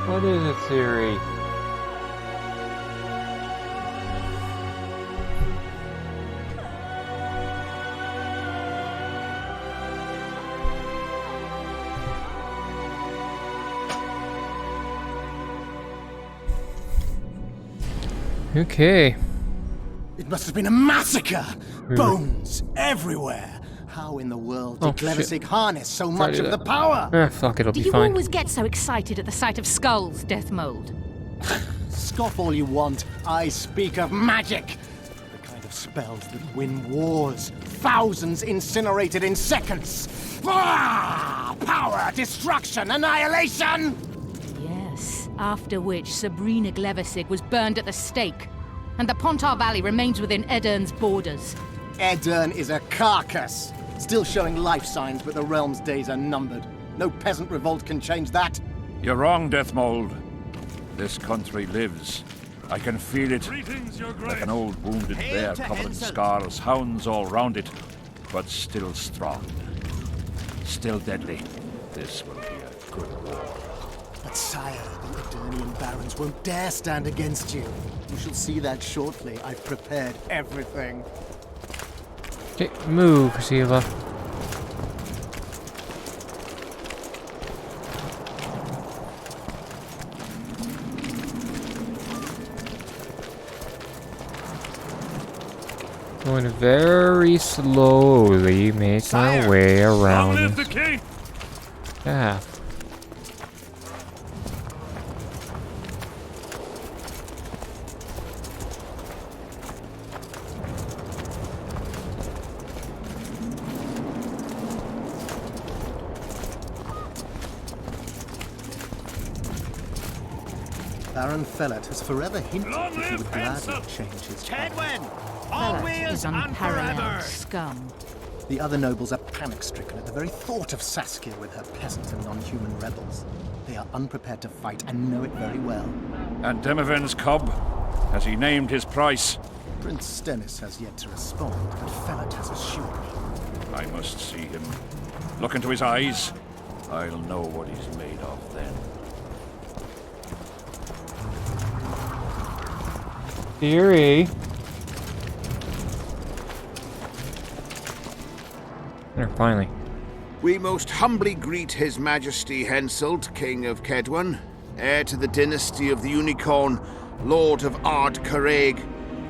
What is it, Siri? Okay. It must have been a massacre! Bones everywhere! How in the world did Glevesig harness so much of the power? Ah, fuck, it'll be fine. Do you always get so excited at the sight of skulls, Deathmold? Scoff all you want. I speak of magic. The kind of spells that win wars. Thousands incinerated in seconds. Ah! Power, destruction, annihilation! Yes, after which Sabrina Glevesig was burned at the stake, and the Pontar Valley remains within Edern's borders. Edern is a carcass. Still showing life signs, but the realm's days are numbered. No peasant revolt can change that. You're wrong, Deathmold. This country lives. I can feel it. Like an old wounded bear covered in scars, hounds all round it, but still strong. Still deadly. This will be a good war. But sire, the Eternian barons won't dare stand against you. You shall see that shortly. I've prepared everything. Okay, move, Sheila. Going very slowly, making our way around. Long live the king! Yeah. Baron Fellet has forever hinted Long that he live would gladly Hansel! change his power. Kedwin! Fellow Always is and unparalleled forever! scum. The other nobles are panic-stricken at the very thought of Saskia with her peasant and non-human rebels. They are unprepared to fight and know it very well. And Demiven's cub? Has he named his price? Prince Stennis has yet to respond, but Fellet has assured me. I must see him. Look into his eyes. I'll know what he's made of then. Theory. There, finally. We most humbly greet His Majesty Henselt, King of Kedwin, heir to the dynasty of the Unicorn, Lord of Ard Carreg,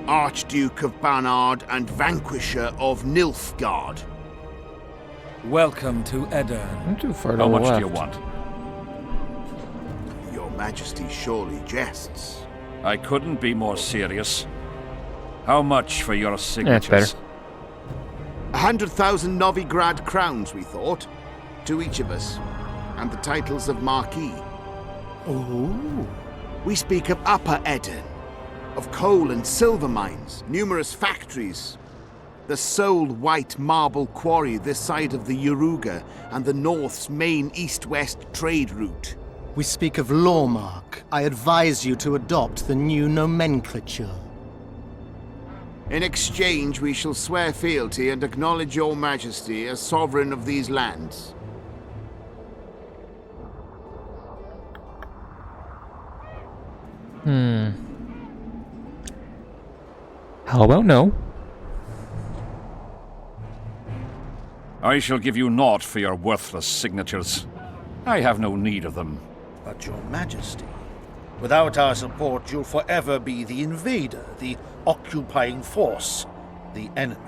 Archduke of Banard, and Vanquisher of Nilfgaard. Welcome to Edern. I'm too far to How the much left. do you want? Your Majesty surely jests. I couldn't be more serious. How much for your Yeah, it's signatures? better. 100,000 Novigrad crowns, we thought, to each of us, and the titles of Marquis. Oh. We speak of Upper Edern, of coal and silver mines, numerous factories, the sole white marble quarry this side of the Uruga, and the North's main east-west trade route. We speak of Lawmark. I advise you to adopt the new nomenclature. In exchange, we shall swear fealty and acknowledge your majesty as sovereign of these lands. How about no? I shall give you naught for your worthless signatures. I have no need of them. But your majesty, without our support, you'll forever be the invader, the occupying force, the enemy.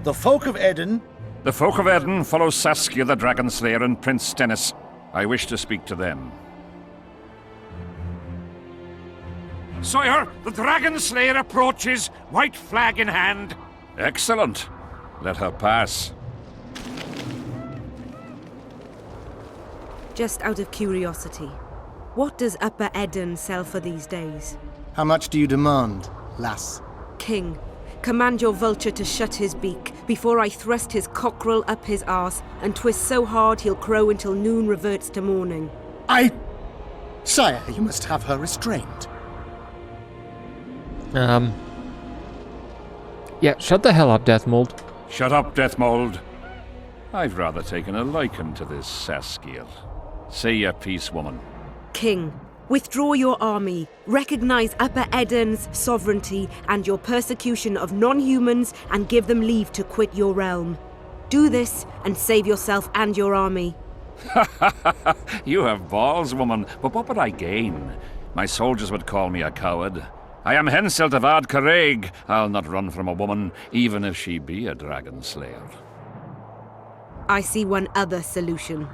The folk of Edern... The folk of Eden follow Saskia the Dragon Slayer and Prince Stennis. I wish to speak to them. Sire, the Dragon Slayer approaches, white flag in hand. Excellent. Let her pass. Just out of curiosity, what does Upper Edern sell for these days? How much do you demand, lass? King, command your vulture to shut his beak before I thrust his cockerel up his arse and twist so hard he'll crow until noon reverts to morning. Sire, you must have her restrained. Yeah, shut the hell up, Deathmold. Shut up, Deathmold. I've rather taken a liking to this Saskia. Say your piece, woman. King, withdraw your army, recognize Upper Eden's sovereignty and your persecution of non-humans, and give them leave to quit your realm. Do this and save yourself and your army. You have balls, woman, but what would I gain? My soldiers would call me a coward. I am Henselt of Ard Caraig. I'll not run from a woman, even if she be a dragon slayer. I see one other solution.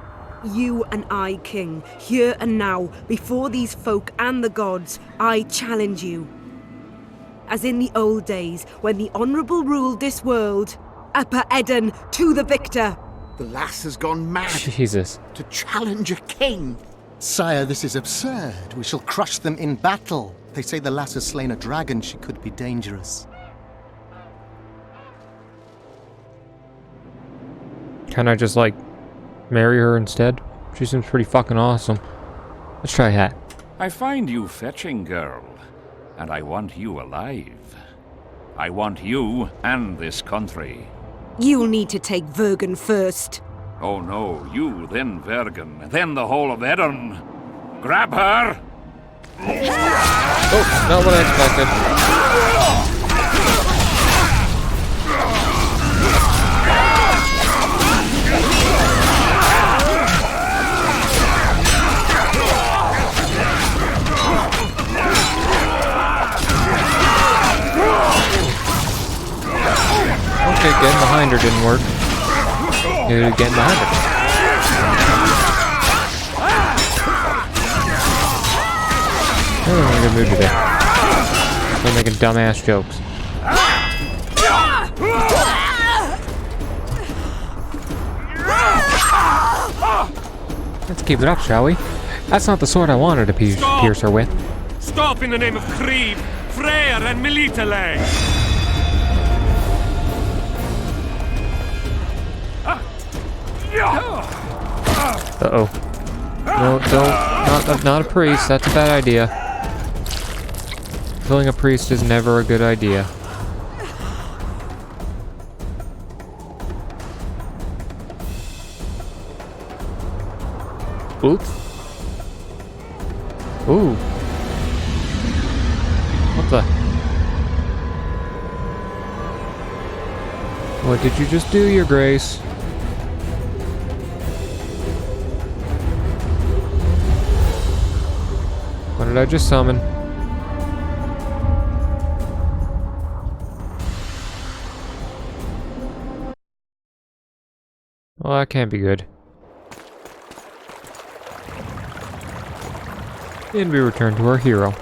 You and I, King, here and now, before these folk and the gods, I challenge you. As in the old days, when the Honourable ruled this world, Upper Eden to the victor! The lass has gone mad. Jesus. To challenge a king. Sire, this is absurd. We shall crush them in battle. They say the lass has slain a dragon. She could be dangerous. Can I just, like, marry her instead? She seems pretty fucking awesome. Let's try that. I find you fetching, girl, and I want you alive. I want you and this country. You'll need to take Vergen first. Oh no, you, then Vergen, then the whole of Edirn. Grab her! Oh, not what I expected. Okay, getting behind her didn't work. Getting behind her. I'm in a good mood today. I'm making dumbass jokes. Let's keep it up, shall we? That's not the sword I wanted to pierce her with. Stop in the name of Krieg, Freyr, and Militale! Uh-oh. No, not a priest. That's a bad idea. Killing a priest is never a good idea. Oops. Ooh. What the? What did you just do, Your Grace? What did I just summon? Well, that can't be good. And we return to our hero.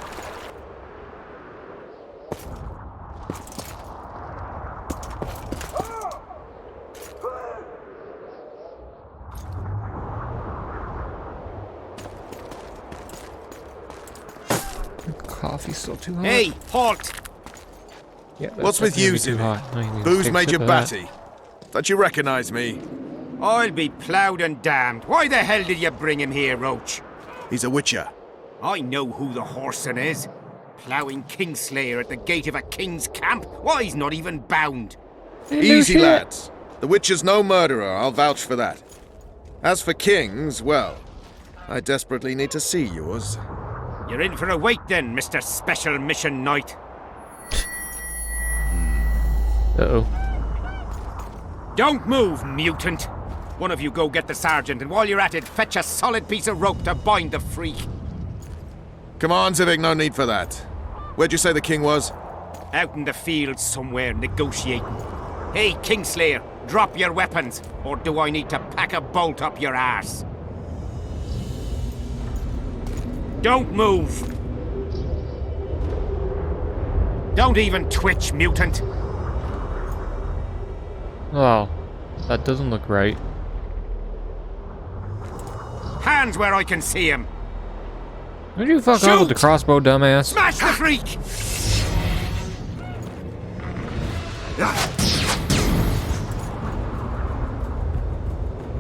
Coffee's still too hot. Hey, halt! Yeah, What's with you, Zimmy? Who's Major Batty? Thought you recognized me. I'll be ploughed and damned. Why the hell did you bring him here, Roach? He's a witcher. I know who the whoreson is. Ploughing Kingslayer at the gate of a king's camp? Why, he's not even bound. Easy, lads. The witcher's no murderer, I'll vouch for that. As for kings, well, I desperately need to see yours. You're in for a wait then, Mr. Special Mission Knight. Uh-oh. Don't move, mutant! One of you go get the sergeant, and while you're at it, fetch a solid piece of rope to bind the freak. Come on, Zivik, no need for that. Where'd you say the king was? Out in the field somewhere, negotiating. Hey, Kingslayer, drop your weapons, or do I need to pack a bolt up your arse? Don't move! Don't even twitch, mutant! Oh, that doesn't look right. Hands where I can see him! Did you fuck off with the crossbow, dumbass? Smash the freak!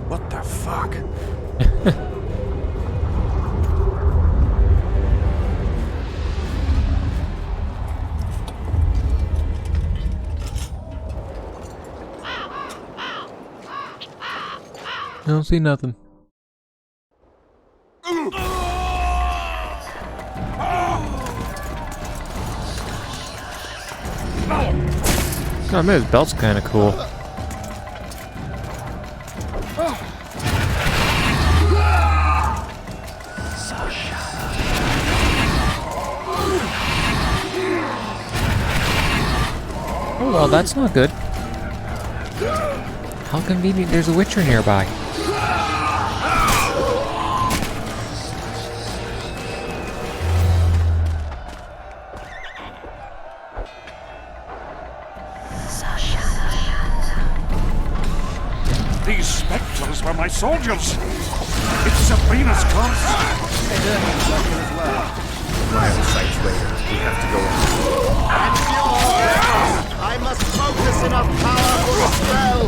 What the fuck? I don't see nothing. Oh man, his belt's kind of cool. Oh well, that's not good. How convenient there's a Witcher nearby. These spectres were my soldiers. It's Sabrina's corpse. We have to go on. I must focus enough power for the spell.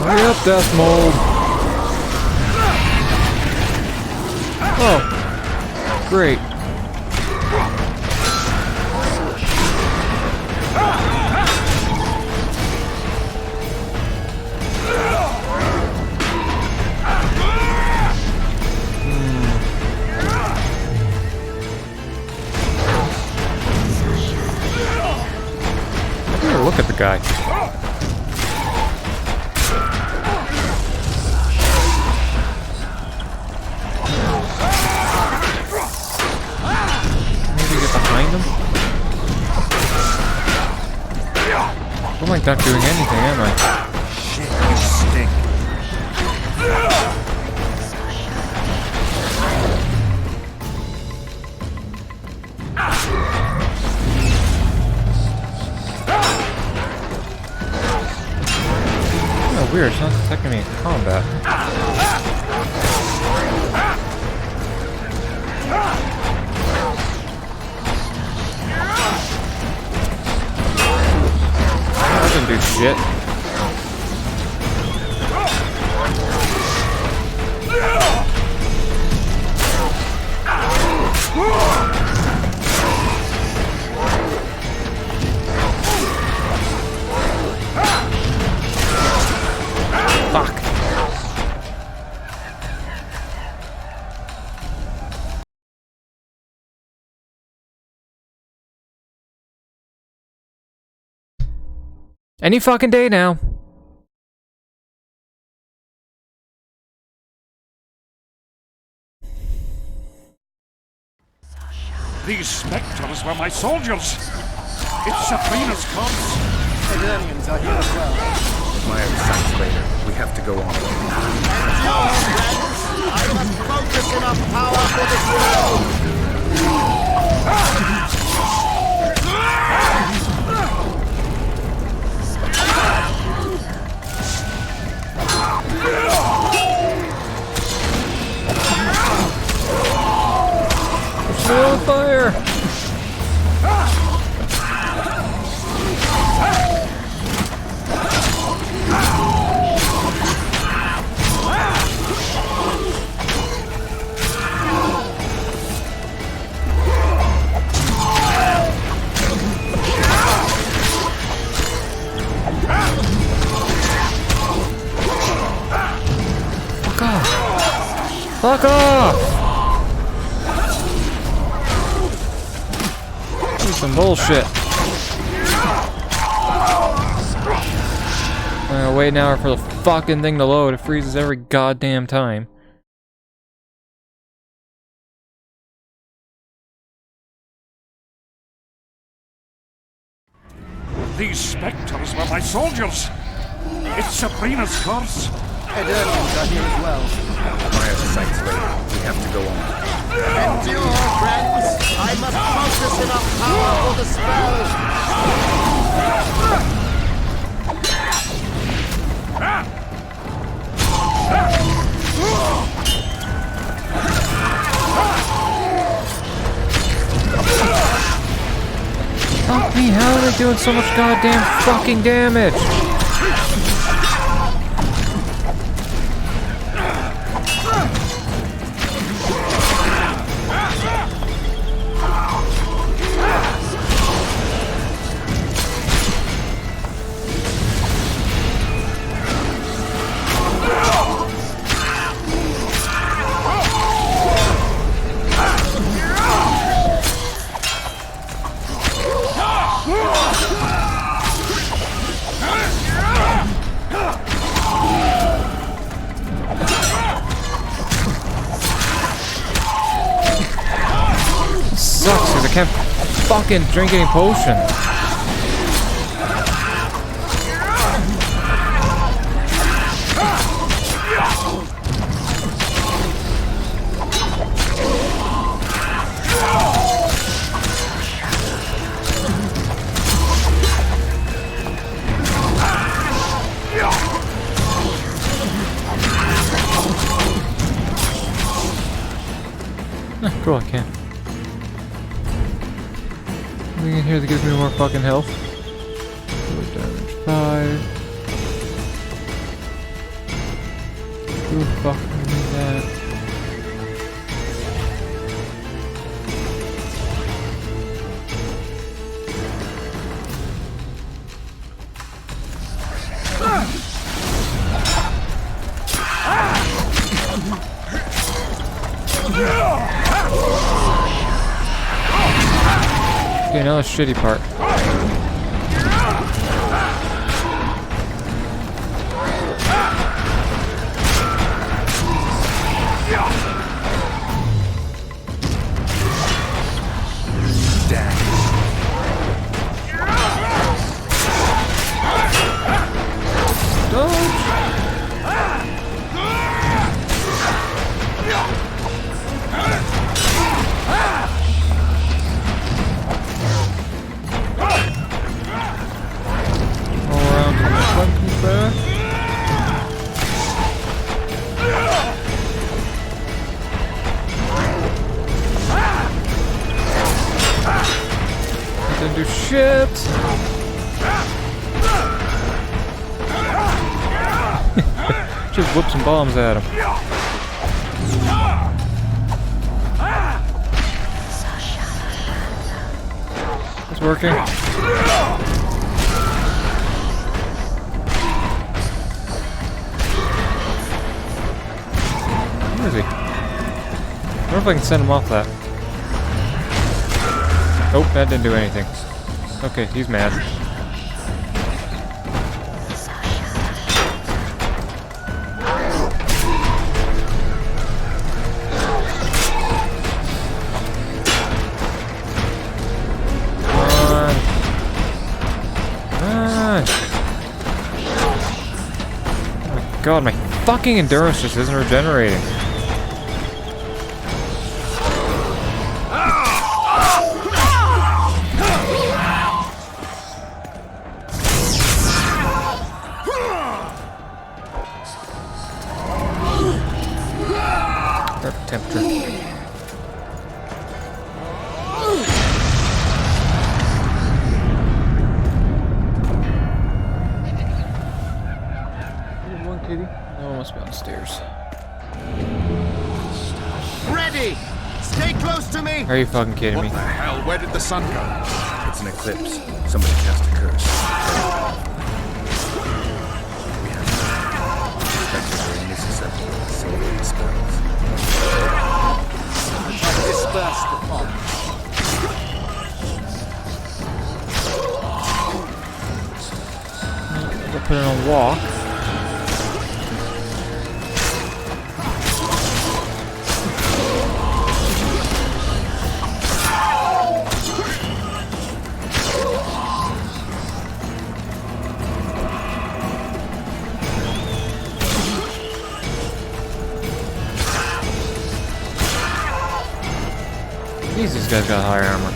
Hurry up, Death Mold! Oh, great. Look at the guy. Maybe get behind him? I'm like not doing anything, am I? Shit, you stink. Oh, weird. It's not detecting me in combat. That doesn't do shit. Fuck. Any fucking day now. These spectres were my soldiers. It's Sabrina's corpse. Eternians are here as well. My sights later. We have to go on. I must focus enough power for the spell. Still on fire! Fuck off! Fuck off! Some bullshit. Wait an hour for the fucking thing to load. It freezes every goddamn time. These specters were my soldiers. It's Sabrina's curse. Eternians are here as well. Fire sights later. We have to go on. Endure, friends! I must focus enough power for the spell! Fuck me, how are they doing so much goddamn fucking damage? Sucks because I can't fucking drink any potion. Cool, I can. Anything in here that gives me more fucking health? Damage 5. Who fucking need that? Okay, now the shitty part. Didn't do shit. Just whip some bombs at him. It's working. Where is he? I wonder if I can send him off that. Nope, that didn't do anything. Okay, he's mad. Oh my god, my fucking endurance just isn't regenerating. Temperature. One kitty. Oh, must be downstairs. Ready! Stay close to me! Are you fucking kidding me? What the hell? Where did the sun go? It's an eclipse. Somebody cast a curse. We have specters are inaccessible to silvery spells. Disperse the fog. We'll put it on walk. These guys got higher armor.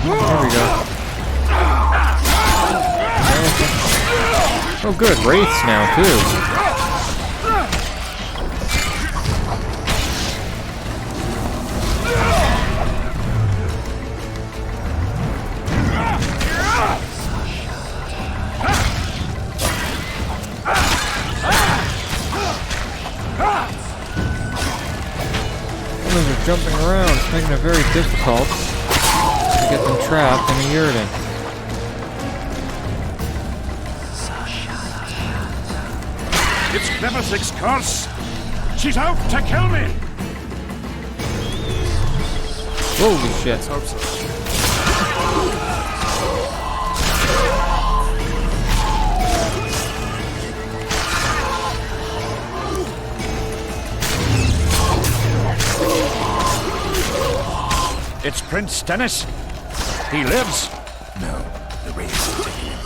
There we go. Oh good, wraiths now too. Jumping around, it's making it very difficult to get them trapped in a yurden. It's Cleversick's curse! She's out to kill me! Holy shit. It's Prince Dennis. He lives. No, the race is taking him.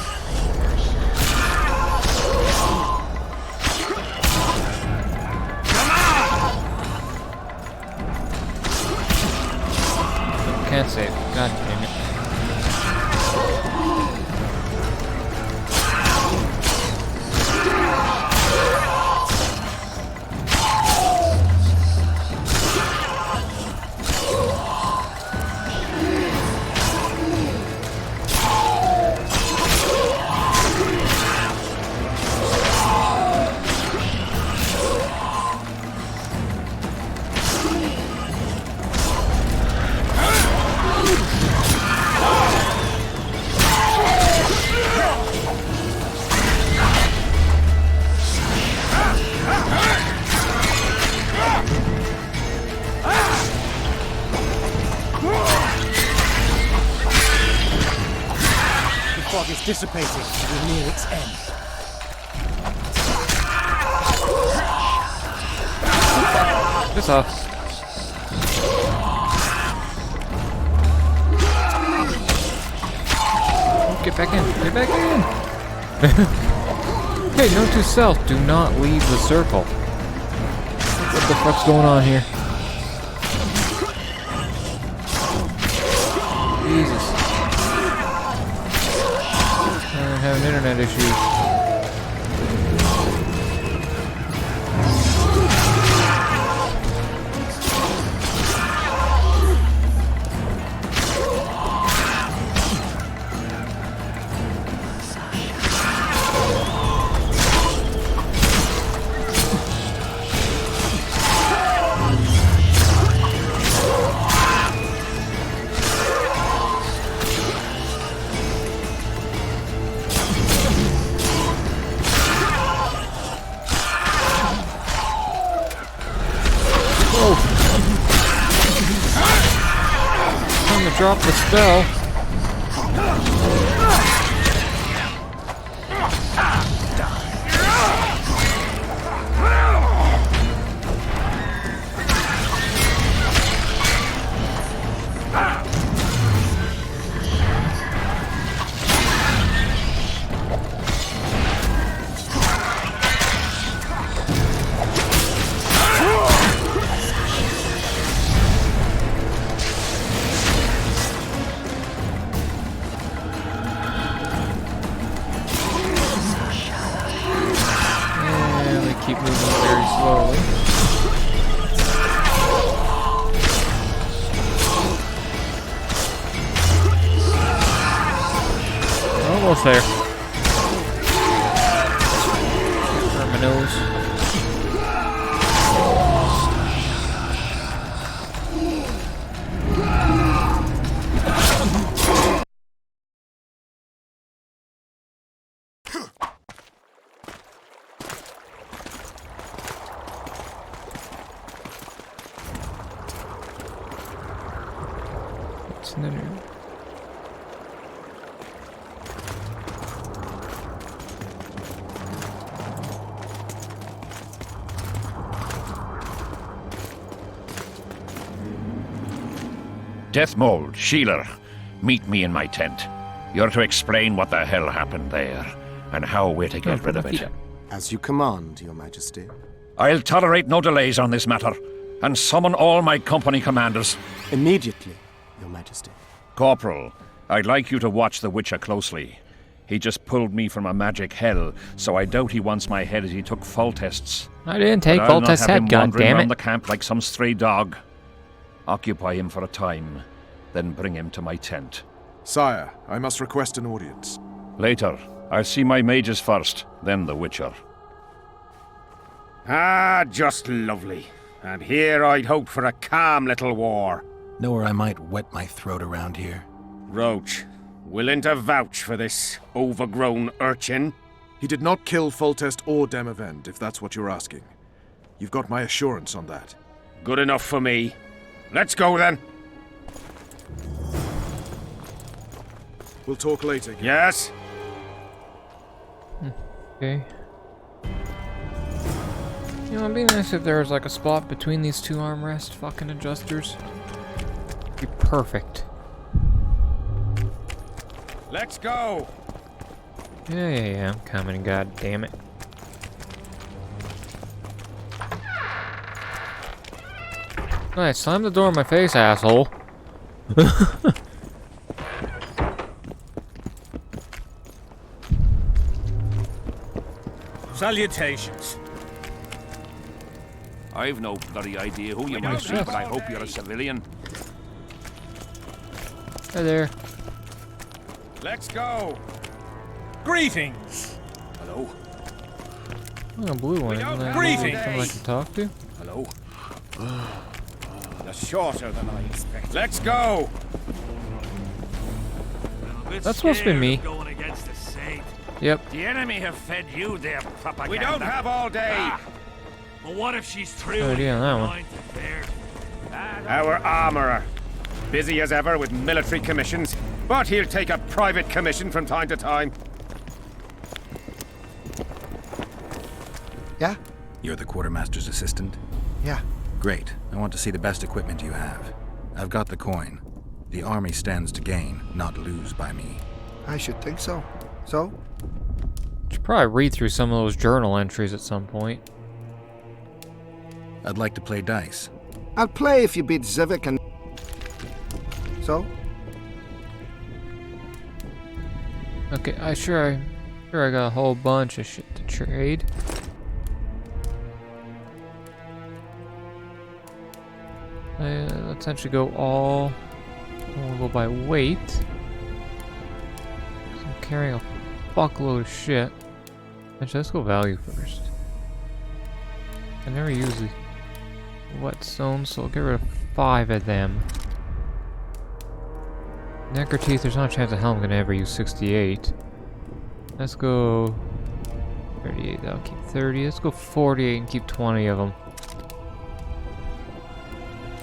Can't save. God damn it. Is dissipating. We're near its end. Piss off. Get back in. Get back in. Hey, note to self, do not leave the circle. What the fuck's going on here? Jesus. I'm having internet issues. Drop the spell. Keep moving very slowly. Almost there. Burn my nose. and then... Deathmold, Sheeler, meet me in my tent. You're to explain what the hell happened there, and how we're to get rid of it. As you command, Your Majesty. I'll tolerate no delays on this matter, and summon all my company commanders. Immediately, Your Majesty. Corporal, I'd like you to watch the Witcher closely. He just pulled me from a magic hell, so I doubt he wants my head as he took full tests. I didn't take But full I'll not test have him head, wandering around goddammit. the camp like some stray dog. Occupy him for a time, then bring him to my tent. Sire, I must request an audience. Later. I'll see my mages first, then the Witcher. Ah, just lovely. And here I'd hoped for a calm little war. Know where I might wet my throat around here? Roach, willing to vouch for this overgrown urchin? He did not kill Foltest or Demavend, if that's what you're asking. You've got my assurance on that. Good enough for me. Let's go then. We'll talk later. Yes? Okay. You know, it'd be nice if there was like a spot between these two armrest fucking adjusters. Be perfect. Let's go. Yeah, I'm coming, god damn it. Nice, slam the door in my face, asshole. Salutations. I've no bloody idea who you might be, but I hope you're a civilian. Hi there. Let's go. Greetings. Hello. Oh, a blue one. Isn't that Greetings. someone I can talk to? Hello. You're shorter than I expected. Let's go. That's supposed to be me. Going against the Saint. Yep. The enemy have fed you their propaganda. We don't have all day. But what if she's through? Good idea on that one. Mind to bear? Our armourer. Busy as ever with military commissions, but he'll take a private commission from time to time. Yeah? You're the quartermaster's assistant? Yeah. Great. I want to see the best equipment you have. I've got the coin. The army stands to gain, not lose by me. I should think so. So? Should probably read through some of those journal entries at some point. I'd like to play dice. I'll play if you beat Zivik and... So? Okay, I got a whole bunch of shit to trade. Let's actually go all... We'll go by weight. 'Cause I'm carrying a fuckload of shit. Actually, let's go value first. I never use the whetstones, so I'll get rid of 5 of them. Necker teeth, there's not a chance in hell I'm gonna ever use 68. Let's go 38, that'll keep 30. Let's go 48 and keep 20 of them.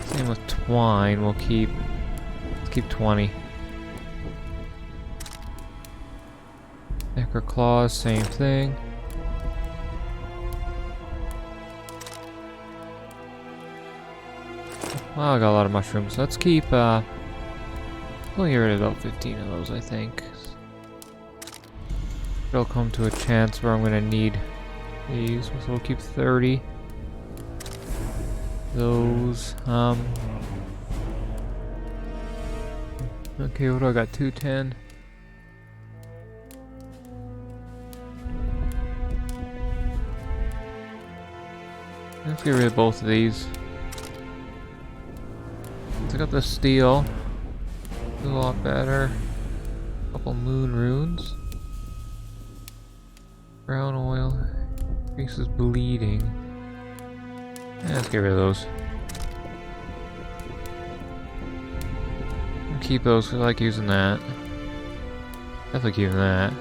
Same with twine, let's keep 20. Necker claws, same thing. Well, I got a lot of mushrooms. Let's keep, we'll get rid of about 15 of those, I think. It'll come to a chance where I'm gonna need these, so we'll keep 30. Those, okay, what do I got? 210. Let's get rid of both of these. Take up the steel. Do a lot better. Couple moon runes. Brown oil. Increases bleeding. Yeah, let's get rid of those. I'll keep those because I like using that. Definitely keeping that.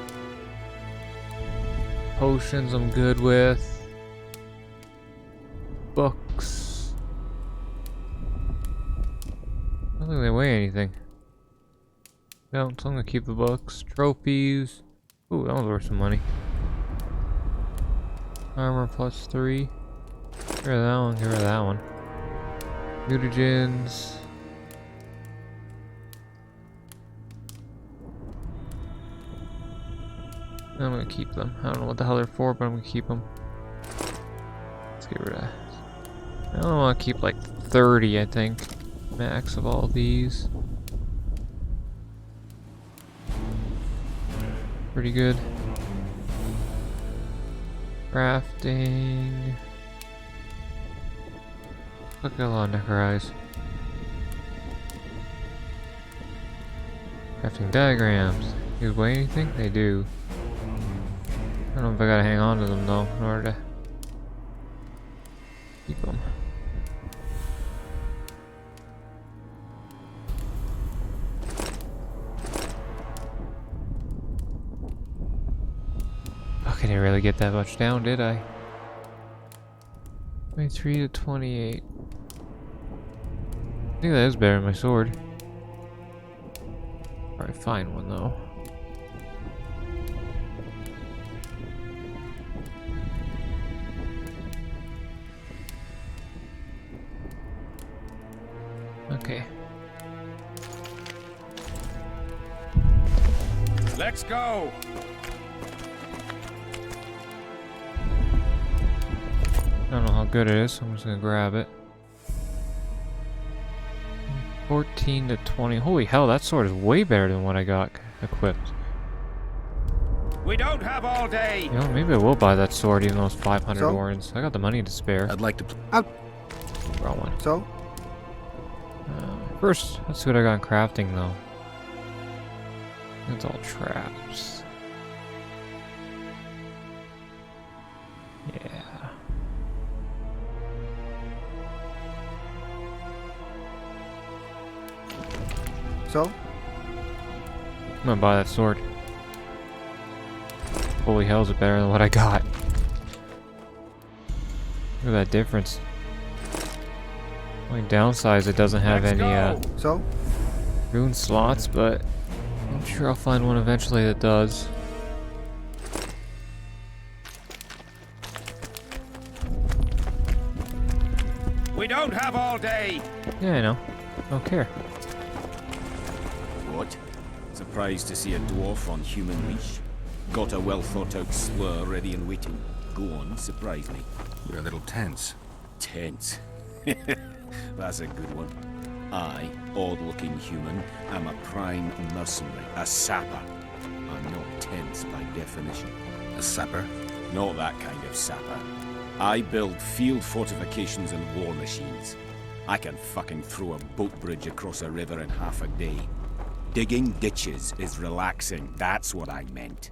Potions I'm good with. Books. I don't think they weigh anything. so I'm gonna keep the books. Trophies. Ooh, that was worth some money. Armor +3. Get rid of that one, get rid of that one. Mutagens. I'm gonna keep them. I don't know what the hell they're for, but I'm gonna keep them. Let's get rid of that. I don't want to keep like 30, I think, max of all these. Pretty good. Crafting. Look at a lot of Necroeyes. Crafting diagrams. These weigh anything? They do. I don't know if I gotta hang on to them though in order to keep them. Fuck, I didn't really get that much down, did I? 23 to 28. I think that is better than my sword. Probably find one though. Okay. Let's go! I don't know how good it is, so I'm just gonna grab it. 14 to 20. Holy hell, that sword is way better than what I got equipped. We don't have all day. You know, maybe I will buy that sword even though it's 500 orens. I got the money to spare. I'd like to... Wrong one. So? First, let's see what I got in crafting though. It's all traps. Yeah. So? I'm gonna buy that sword. Holy hell, is it better than what I got? Look at that difference. Only downside is it doesn't have any So? rune slots, but I'm sure I'll find one eventually that does. We don't have all day. Yeah, I know. Don't care. What? Surprised to see a dwarf on human leash? Got a well thought out slur ready and waiting. Go on, surprise me. You're a little tense. Tense. That's a good one. I, odd-looking human, am a prime mercenary, a sapper. I'm not tense by definition. A sapper? Not that kind of sapper. I build field fortifications and war machines. I can fucking throw a boat bridge across a river in half a day. Digging ditches is relaxing, that's what I meant.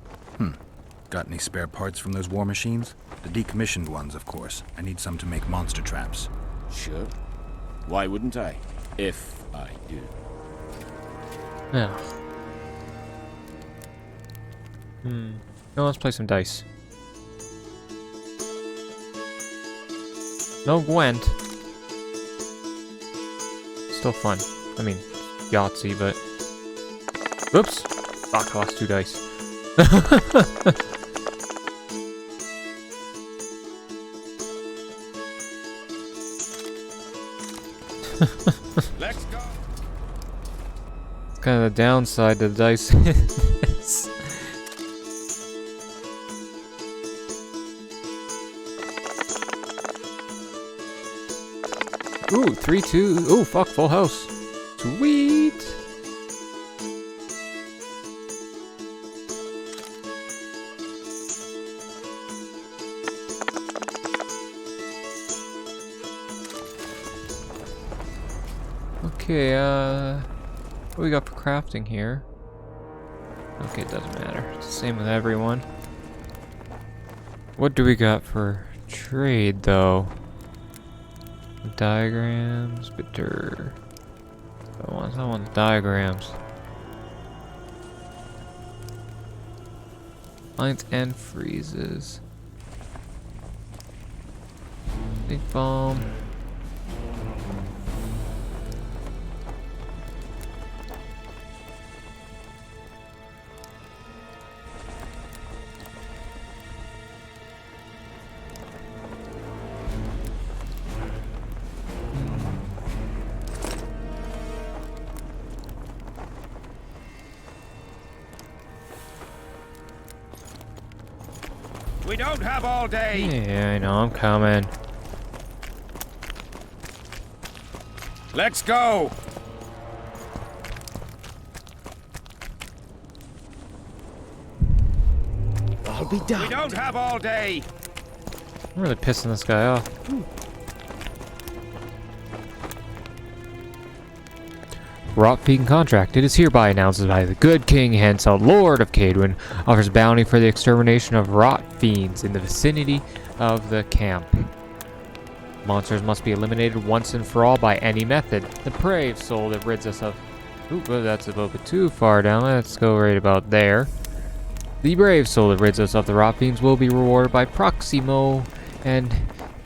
Got any spare parts from those war machines? The decommissioned ones, of course. I need some to make monster traps. Sure. Why wouldn't I? If I do. Yeah. Now let's play some dice. No Gwent. Still fun. I mean, Yahtzee, but... Whoops! Fuck, I lost 2 dice. Let's go. It's kind of the downside to the dice. Ooh, 3-2. Ooh, fuck, full house. Sweet. Okay, what do we got for crafting here? Okay, it doesn't matter. It's the same with everyone. What do we got for trade, though? Diagrams, bitter. I want the diagrams. Lines and freezes. Big bomb. We don't have all day. Yeah, I know, I'm coming. Let's go. I'll be We done. don't have all day. I'm really pissing this guy off. Rot Fiend contract. It is hereby announced by the good King Hansel, Lord of Cadwin, offers bounty for the extermination of rot fiends in the vicinity of the camp. Monsters must be eliminated once and for all by any method. The brave soul that rids us of... Ooh, well, that's a little bit too far down. Let's go right about there. The brave soul that rids us of the rot fiends will be rewarded by Proximo and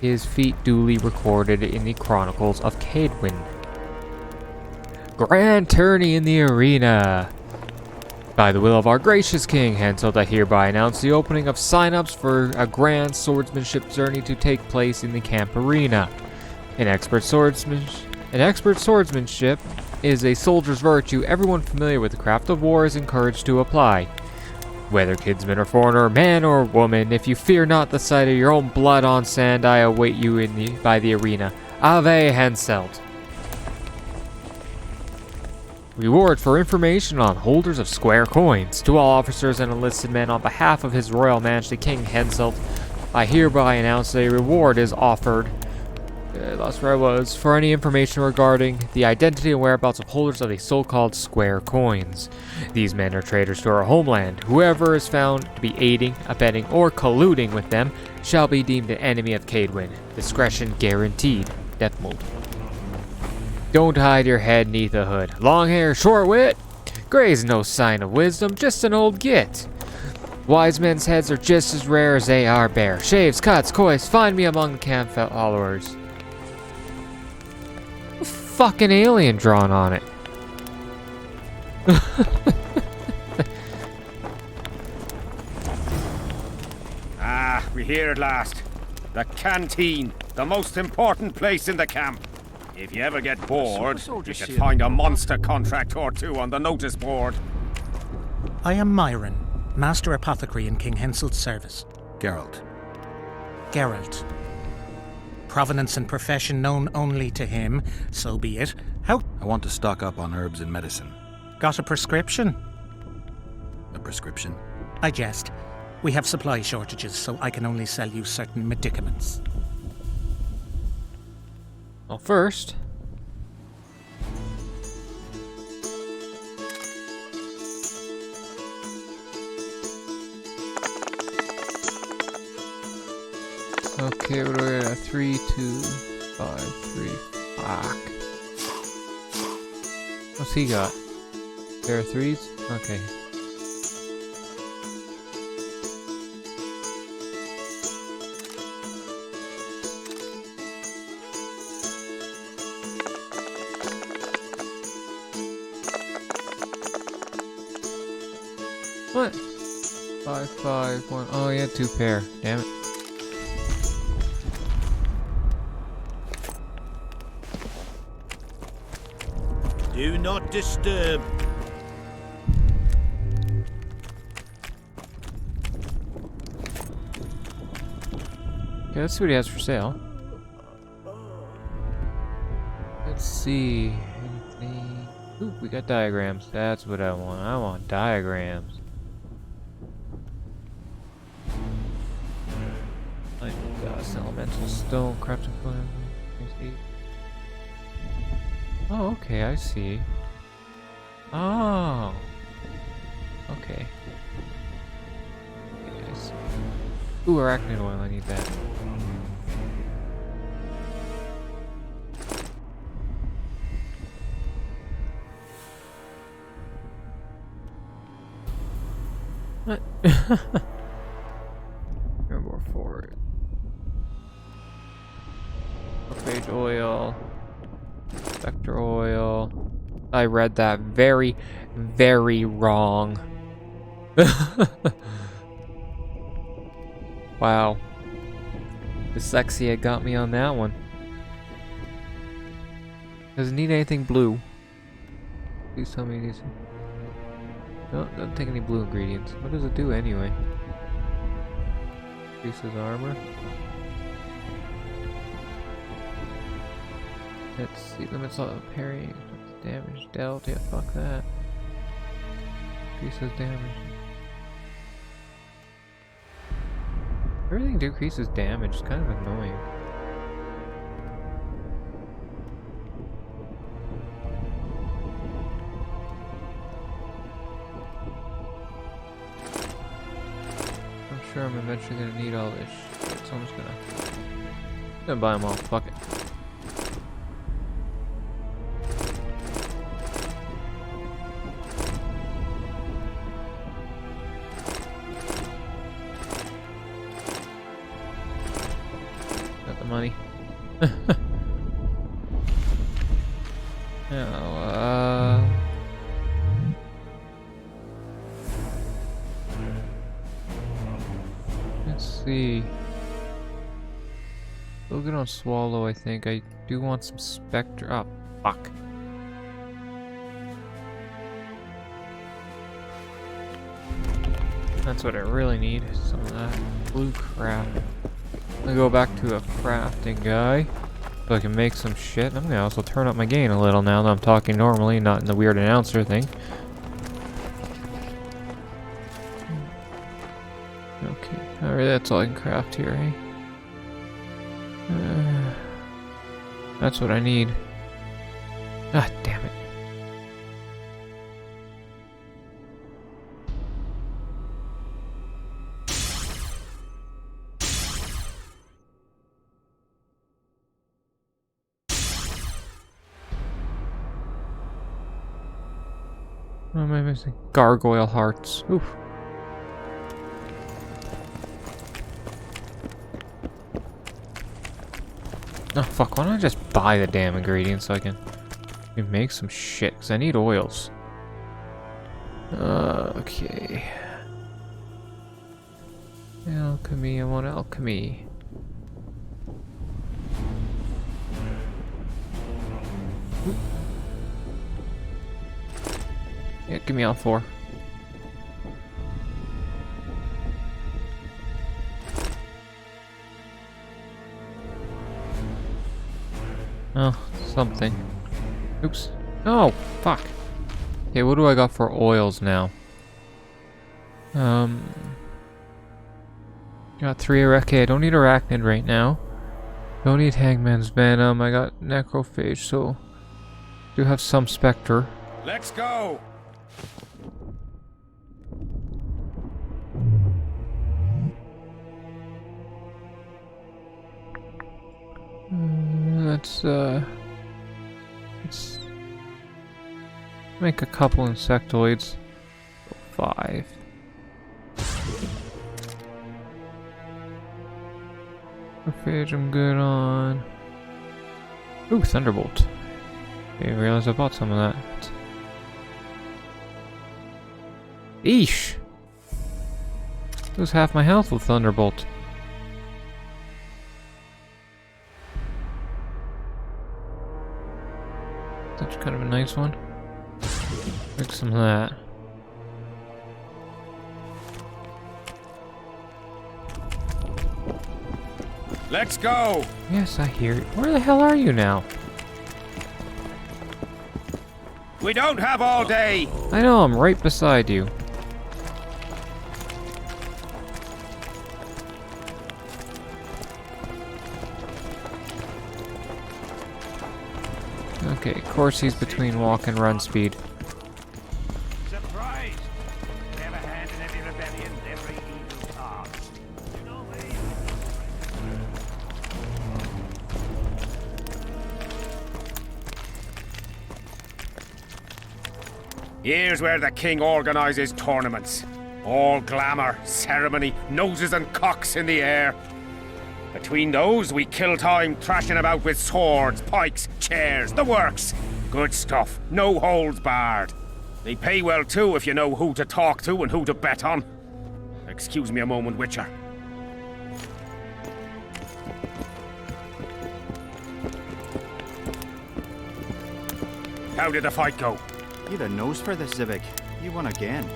his feat duly recorded in the Chronicles of Cadwin. Grand tourney in the arena. By the will of our gracious King Hansel, I hereby announce the opening of sign-ups for a grand swordsmanship journey to take place in the camp arena. An expert swordsmanship is a soldier's virtue. Everyone familiar with the craft of war is encouraged to apply. Whether kinsman or foreigner, man or woman, if you fear not the sight of your own blood on sand, I await you by the arena. Ave Henselt. Reward for information on holders of square coins. To all officers and enlisted men, on behalf of His Royal Majesty King Henselt, I hereby announce that a reward is offered. Lost where I was. For any information regarding the identity and whereabouts of holders of the so-called square coins. These men are traitors to our homeland. Whoever is found to be aiding, abetting, or colluding with them shall be deemed an enemy of Cadwin. Discretion guaranteed. Death mode. Don't hide your head neath a hood. Long hair, short wit? Gray's no sign of wisdom, just an old git. Wise men's heads are just as rare as they are bare. Shaves, cuts, coys, find me among the camp followers. A fucking alien drawn on it. We're here at last. The canteen, the most important place in the camp. If you ever get bored, you could find a monster contract or two on the notice board. I am Myron, Master Apothecary in King Henselt's service. Geralt. Geralt. Provenance and profession known only to him, so be it. How? I want to stock up on herbs and medicine. Got a prescription? A prescription? I jest. We have supply shortages, so I can only sell you certain medicaments. Well, first... Okay, what do we got? 3, 2, 5, 3. Fuck. What's he got? Pair of 3s? Okay. What? 5, 5, 1. Oh, yeah, 2 pair. Damn it. Do not disturb. Okay, let's see what he has for sale. Let's see. Anything? Ooh, we got diagrams. That's what I want. I want diagrams. Elemental stone, crafting plan. Oh, okay, I see. Oh. Okay. Okay, I see. Ooh, arachnid oil, I need that. What? More for it. Page oil. Spectre oil. I read that very, very wrong. Wow. Dyslexia got me on that one. Doesn't need anything blue. Please tell me these. No, don't take any blue ingredients. What does it do anyway? Increases armor. Let's see, limits all parrying, damage dealt. Yeah, fuck that. Increases damage. Everything decreases damage. It's kind of annoying. I'm sure I'm eventually gonna need all this shit, so I'm just gonna buy them all. Fuck it. Money. Now, let's see. Still good on Swallow, I think. I do want some Spectre. Oh, fuck. That's what I really need. Some of that blue crap. I'm gonna go back to a crafting guy so I can make some shit. I'm gonna also turn up my gain a little now that I'm talking normally, not in the weird announcer thing. Okay, alright, that's all I can craft here, eh? That's what I need. Ah, damn it. What am I missing? Gargoyle hearts. Oof. Oh fuck, why don't I just buy the damn ingredients so I can make some shit? Because I need oils. Okay. Alchemy, I want alchemy. Oop. Yeah, give me all 4. Oh, something. Oops. Oh, fuck. Okay, what do I got for oils now? Got 3 okay, I don't need arachnid right now. Don't need Hangman's Venom. I got Necrophage, so do have some Spectre. Let's go! Let's make a couple insectoids. 5. Phage I'm good on. Ooh, Thunderbolt. Didn't realize I bought some of that. Eesh! Lose half my health with Thunderbolt. That's kind of a nice one. Make some of that. Let's go! Yes, I hear you. Where the hell are you now? We don't have all day! I know, I'm right beside you. Okay, of course he's between walk and run speed. Surprised! Never hand in every rebellion, every evil path. You know me? Here's where the king organizes tournaments. All glamour, ceremony, noses and cocks in the air. Between those, we kill time thrashing about with swords, pikes, chairs, the works. Good stuff, no holds barred. They pay well too if you know who to talk to and who to bet on. Excuse me a moment, Witcher. How did the fight go? You've a nose for this, Zivik. You won again.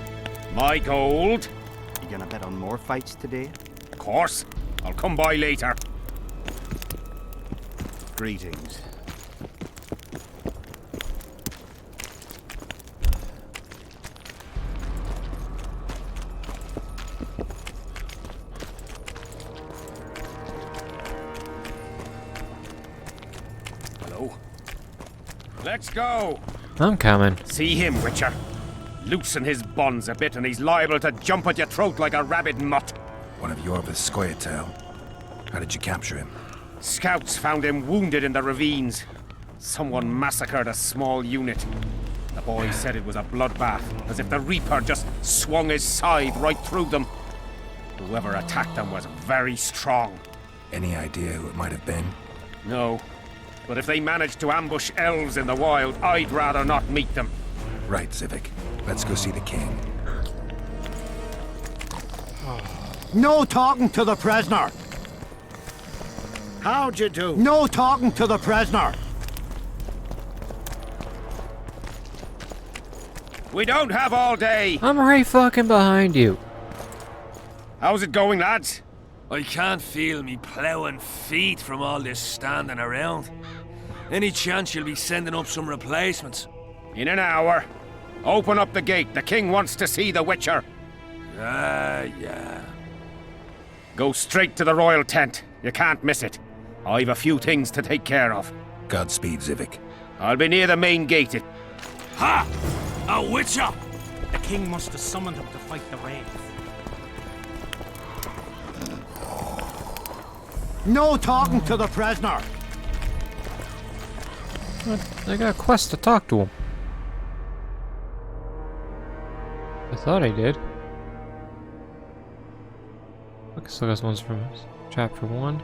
My gold? You gonna bet on more fights today? Of course. I'll come by later. Greetings. Hello? Let's go! I'm coming. See him, Witcher? Loosen his bonds a bit and he's liable to jump at your throat like a rabid mutt. One of Yorvith's Scoia'tael. How did you capture him? Scouts found him wounded in the ravines. Someone massacred a small unit. The boy said it was a bloodbath, as if the Reaper just swung his scythe right through them. Whoever attacked them was very strong. Any idea who it might have been? No. But if they managed to ambush elves in the wild, I'd rather not meet them. Right, Civic. Let's go see the king. No talking to the prisoner! How'd you do? No talking to the prisoner! We don't have all day! I'm right fucking behind you. How's it going, lads? I can't feel me ploughing feet from all this standing around. Any chance you'll be sending up some replacements? In an hour. Open up the gate. The king wants to see the Witcher. Yeah. Go straight to the royal tent. You can't miss it. I've a few things to take care of. Godspeed, Civic. I'll be near the main gate. Ha! A Witcher! The king must have summoned him to fight the Wraith. No talking to the prisoner! I got a quest to talk to him. I thought I did. Okay, so this one's from chapter 1.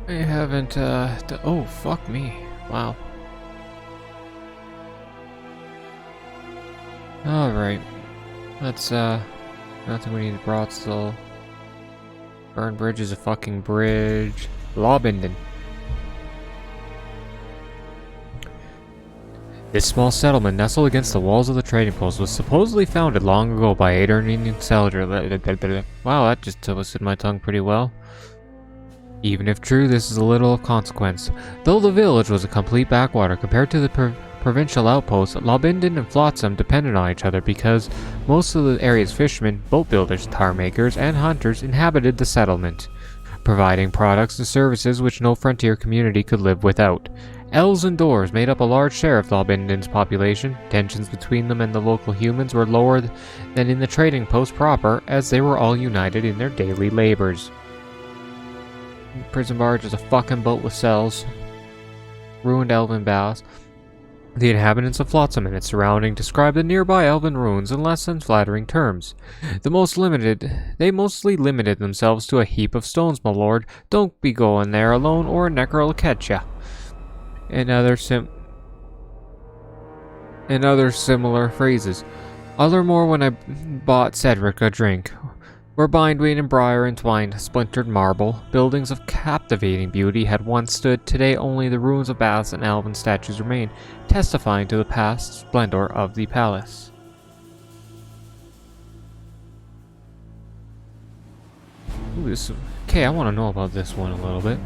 I haven't, oh, fuck me. Wow. Alright. Let's, I don't think we need a broadsword. Burn Bridge is a fucking bridge. Lawbinden. This small settlement, nestled against the walls of the trading post, was supposedly founded long ago by a Indian soldier. Wow, that just twisted my tongue pretty well. Even if true, this is a little of consequence. Though the village was a complete backwater compared to the provincial outposts, Lawbinden and Flotsam depended on each other because most of the area's fishermen, boat builders, tar makers, and hunters inhabited the settlement, providing products and services which no frontier community could live without. Elves and dwarves made up a large share of Lawbinden's population. Tensions between them and the local humans were lower than in the trading post proper, as they were all united in their daily labors. Prison barge is a fucking boat with cells. Ruined elven bows. The inhabitants of Flotsam and its surrounding describe the nearby elven ruins in less than flattering terms. They mostly limited themselves to a heap of stones, my lord. Don't be going there alone, or a necro'll catch ya. And other similar phrases. Othermore, when I bought Cedric a drink, where bindweed and briar entwined splintered marble, buildings of captivating beauty had once stood. Today only the ruins of baths and elven statues remain, testifying to the past splendor of the palace. Ooh, okay, I want to know about this one a little bit.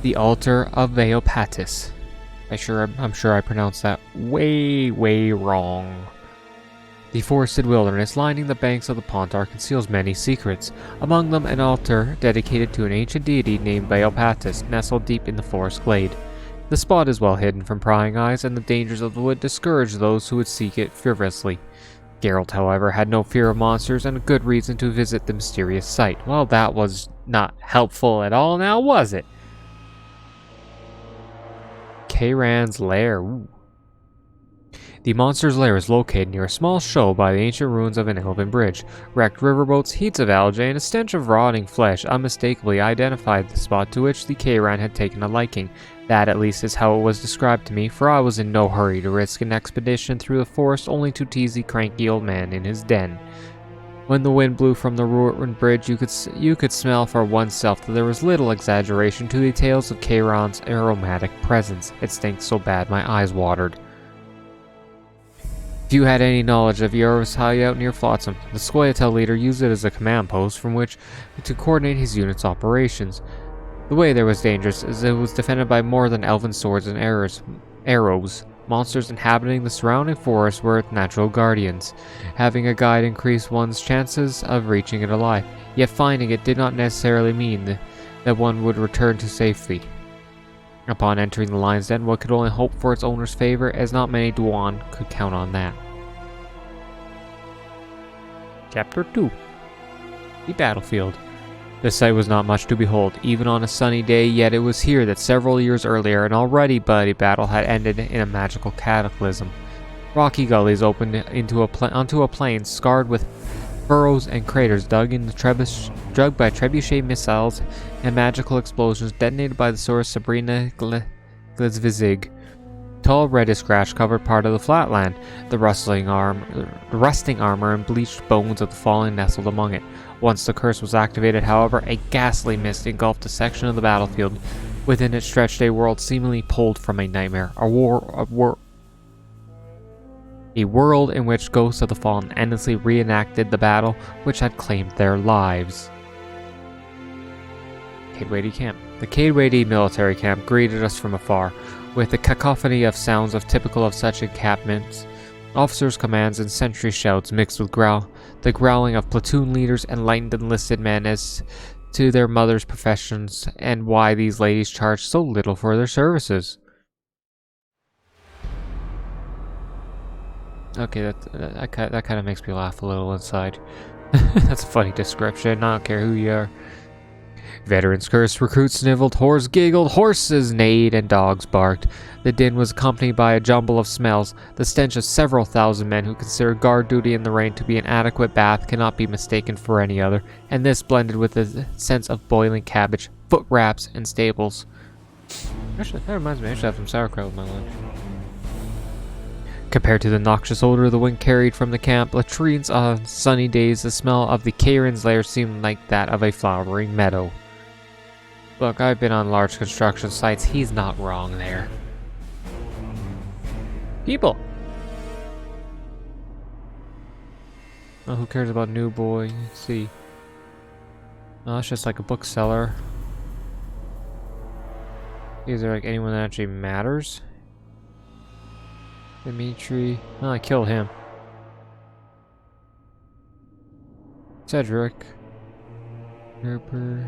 The Altar of Veopatis. I'm sure I pronounced that way wrong. The forested wilderness lining the banks of the Pontar conceals many secrets, among them an altar dedicated to an ancient deity named Veopatis, nestled deep in the forest glade. The spot is well hidden from prying eyes, and the dangers of the wood discourage those who would seek it frivolously. Geralt, however, had no fear of monsters and a good reason to visit the mysterious site. Well, that was not helpful at all, now was it? Kayran's Lair. Ooh. The monster's lair is located near a small show by the ancient ruins of an elven bridge. Wrecked riverboats, heats of algae, and a stench of rotting flesh unmistakably identified the spot to which the Kayran had taken a liking. That at least is how it was described to me, for I was in no hurry to risk an expedition through the forest only to tease the cranky old man in his den. When the wind blew from the ruined bridge, you could smell for oneself that there was little exaggeration to the tales of Charon's aromatic presence. It stinks so bad my eyes watered. If you had any knowledge of Yorov's hideout near Flotsam, the Scoia'tael leader used it as a command post from which to coordinate his unit's operations. The way there was dangerous, as it was defended by more than elven swords and arrows. Monsters inhabiting the surrounding forest were its natural guardians. Having a guide increased one's chances of reaching it alive, yet finding it did not necessarily mean that one would return to safety. Upon entering the lion's den, one could only hope for its owner's favor, as not many Duan could count on that. Chapter 2. The Battlefield. The sight was not much to behold, even on a sunny day, yet it was here that several years earlier an already bloody battle had ended in a magical cataclysm. Rocky gullies opened onto a plain scarred with furrows and craters dug by trebuchet missiles and magical explosions detonated by the sword Sabrina Glezvizig. Tall reddish grass covered part of the flatland. The rusting armor and bleached bones of the fallen nestled among it. Once the curse was activated, however, a ghastly mist engulfed a section of the battlefield. Within it stretched a world seemingly pulled from a nightmare. A world in which ghosts of the fallen endlessly reenacted the battle which had claimed their lives. Caedwady Camp. The Caedwady military camp greeted us from afar, with the cacophony of sounds typical of such encampments. Officers' commands and sentry shouts mixed with the growling of platoon leaders enlightened enlisted men as to their mothers' professions and why these ladies charged so little for their services. Okay, that kind of makes me laugh a little inside. That's a funny description. I don't care who you are. Veterans cursed, recruits sniveled, whores giggled, horses neighed, and dogs barked. The din was accompanied by a jumble of smells. The stench of several thousand men who consider guard duty in the rain to be an adequate bath cannot be mistaken for any other, and this blended with the sense of boiling cabbage, foot wraps, and stables. Actually, that reminds me, I should have some sauerkraut with my lunch. Compared to the noxious odor the wind carried from the camp latrines on sunny days, the smell of the Charon's lair seemed like that of a flowering meadow. Look, I've been on large construction sites. He's not wrong there. People! Oh, who cares about New Boy? Let's see. Oh, it's just like a bookseller. Is there like anyone that actually matters? Dimitri. Oh, I killed him. Cedric. Harper.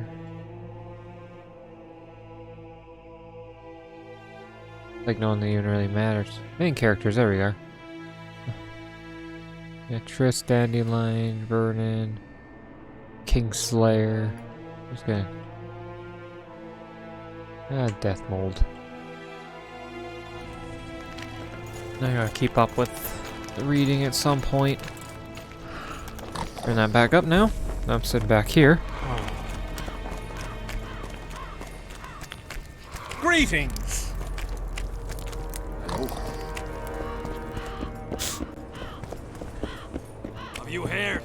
Like no one that even really matters. Main characters, there we are. Yeah, Triss, Dandelion, Vernon, Kingslayer. Who's gonna? Death Mold. Now I gotta keep up with the reading at some point. Turn that back up now. I'm sitting back here. Greetings! Have you heard?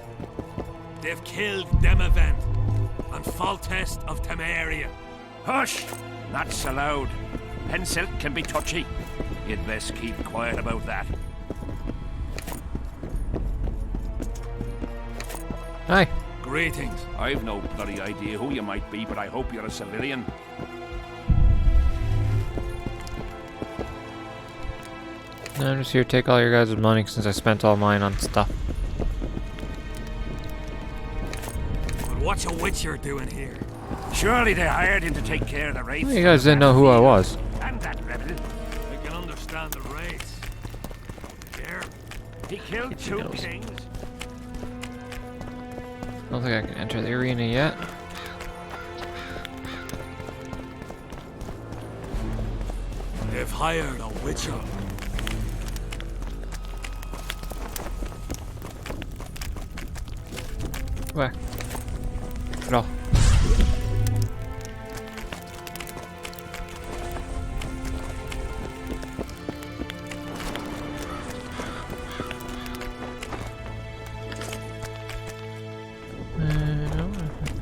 They've killed Demavent and Foltest of Temeria. Hush! Not so loud. Pencil can be touchy. You'd best keep quiet about that. Hi. Greetings. I've no bloody idea who you might be, but I hope you're a civilian. I'm just here to take all your guys' money since I spent all mine on stuff. But what's a witcher doing here? Surely they hired him to take care of the wraiths. Well, you guys didn't know who I was. And that rebel. I can understand the wraiths. Here. He killed two kings. I don't think I can enter the arena yet. They've hired a witcher. Where? No.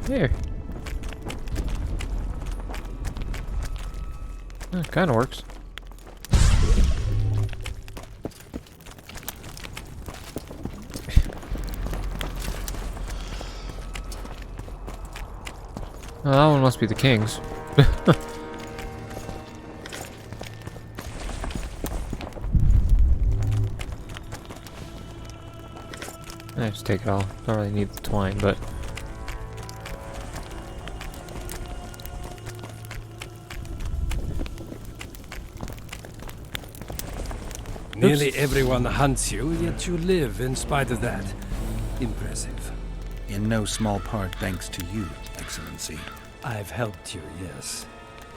There. Kind of works. Oh, that one must be the king's. I just take it all. Don't really need the twine, but. Nearly everyone hunts you, yet you live in spite of that. Impressive. In no small part thanks to you, Excellency. I've helped you, yes.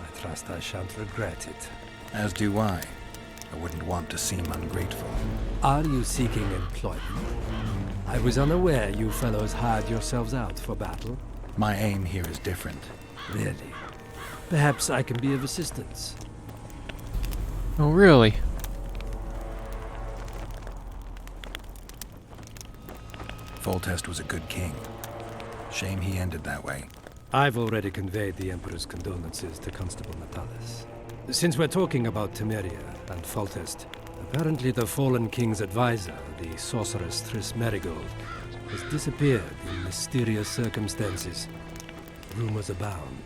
I trust I shan't regret it. As do I. I wouldn't want to seem ungrateful. Are you seeking employment? I was unaware you fellows hired yourselves out for battle. My aim here is different. Really? Perhaps I can be of assistance. Oh, really? Foltest was a good king. Shame he ended that way. I've already conveyed the Emperor's condolences to Constable Natalis. Since we're talking about Temeria and Foltest, apparently the fallen king's advisor, the sorceress Triss Merigold, has disappeared in mysterious circumstances. Rumors abound.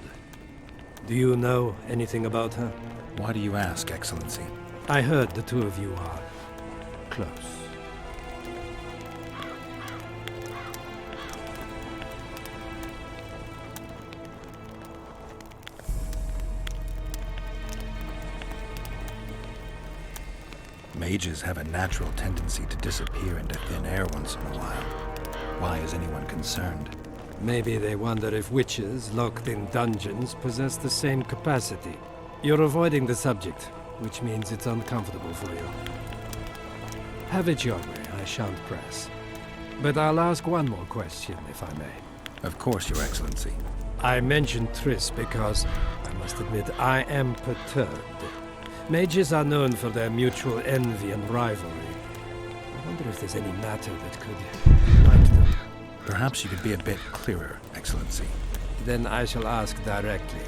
Do you know anything about her? Why do you ask, Excellency? I heard the two of you are close. Mages have a natural tendency to disappear into thin air once in a while. Why is anyone concerned? Maybe they wonder if witches locked in dungeons possess the same capacity. You're avoiding the subject, which means it's uncomfortable for you. Have it your way, I shan't press. But I'll ask one more question, if I may. Of course, Your Excellency. I mentioned Triss because, I must admit, I am perturbed. Mages are known for their mutual envy and rivalry. I wonder if there's any matter that could unite them. Perhaps you could be a bit clearer, Excellency. Then I shall ask directly.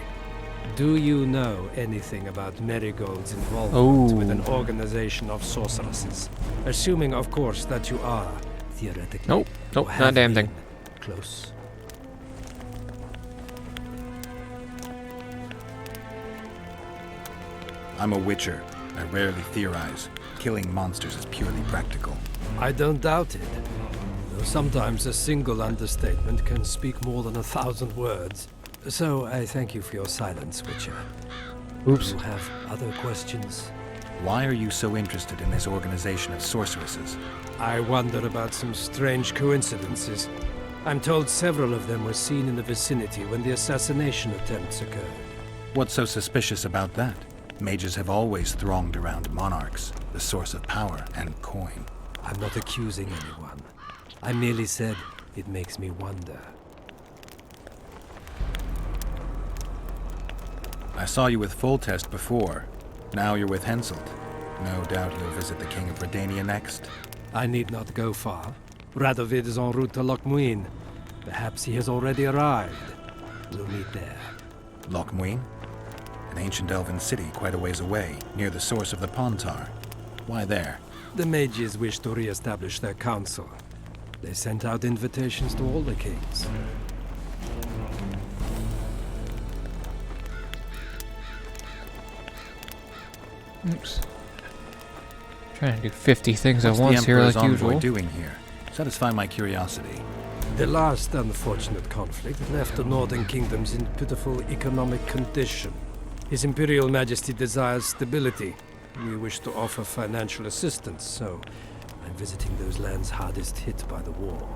Do you know anything about Merigold's involvement with an organization of sorceresses? Assuming, of course, that you are, theoretically, Nope, not a damn thing. Close. I'm a witcher. I rarely theorize. Killing monsters is purely practical. I don't doubt it. Though sometimes a single understatement can speak more than 1,000 words. So I thank you for your silence, Witcher. Oops. Do you have other questions? Why are you so interested in this organization of sorceresses? I wonder about some strange coincidences. I'm told several of them were seen in the vicinity when the assassination attempts occurred. What's so suspicious about that? Mages have always thronged around monarchs, the source of power and coin. I'm not accusing anyone. I merely said it makes me wonder. I saw you with Foltest before. Now you're with Henselt. No doubt you'll visit the King of Redania next. I need not go far. Radovid is en route to Lochmuin. Perhaps he has already arrived. We'll meet there. Lochmuin? An ancient elven city quite a ways away, near the source of the Pontar. Why there? The mages wish to re-establish their council. They sent out invitations to all the kings. Oops. Trying to do 50 things What's at once here, like envoy usual. doing here? Satisfy my curiosity. The last unfortunate conflict left the northern kingdoms in pitiful economic condition. His Imperial Majesty desires stability. We wish to offer financial assistance, so I'm visiting those lands hardest hit by the war.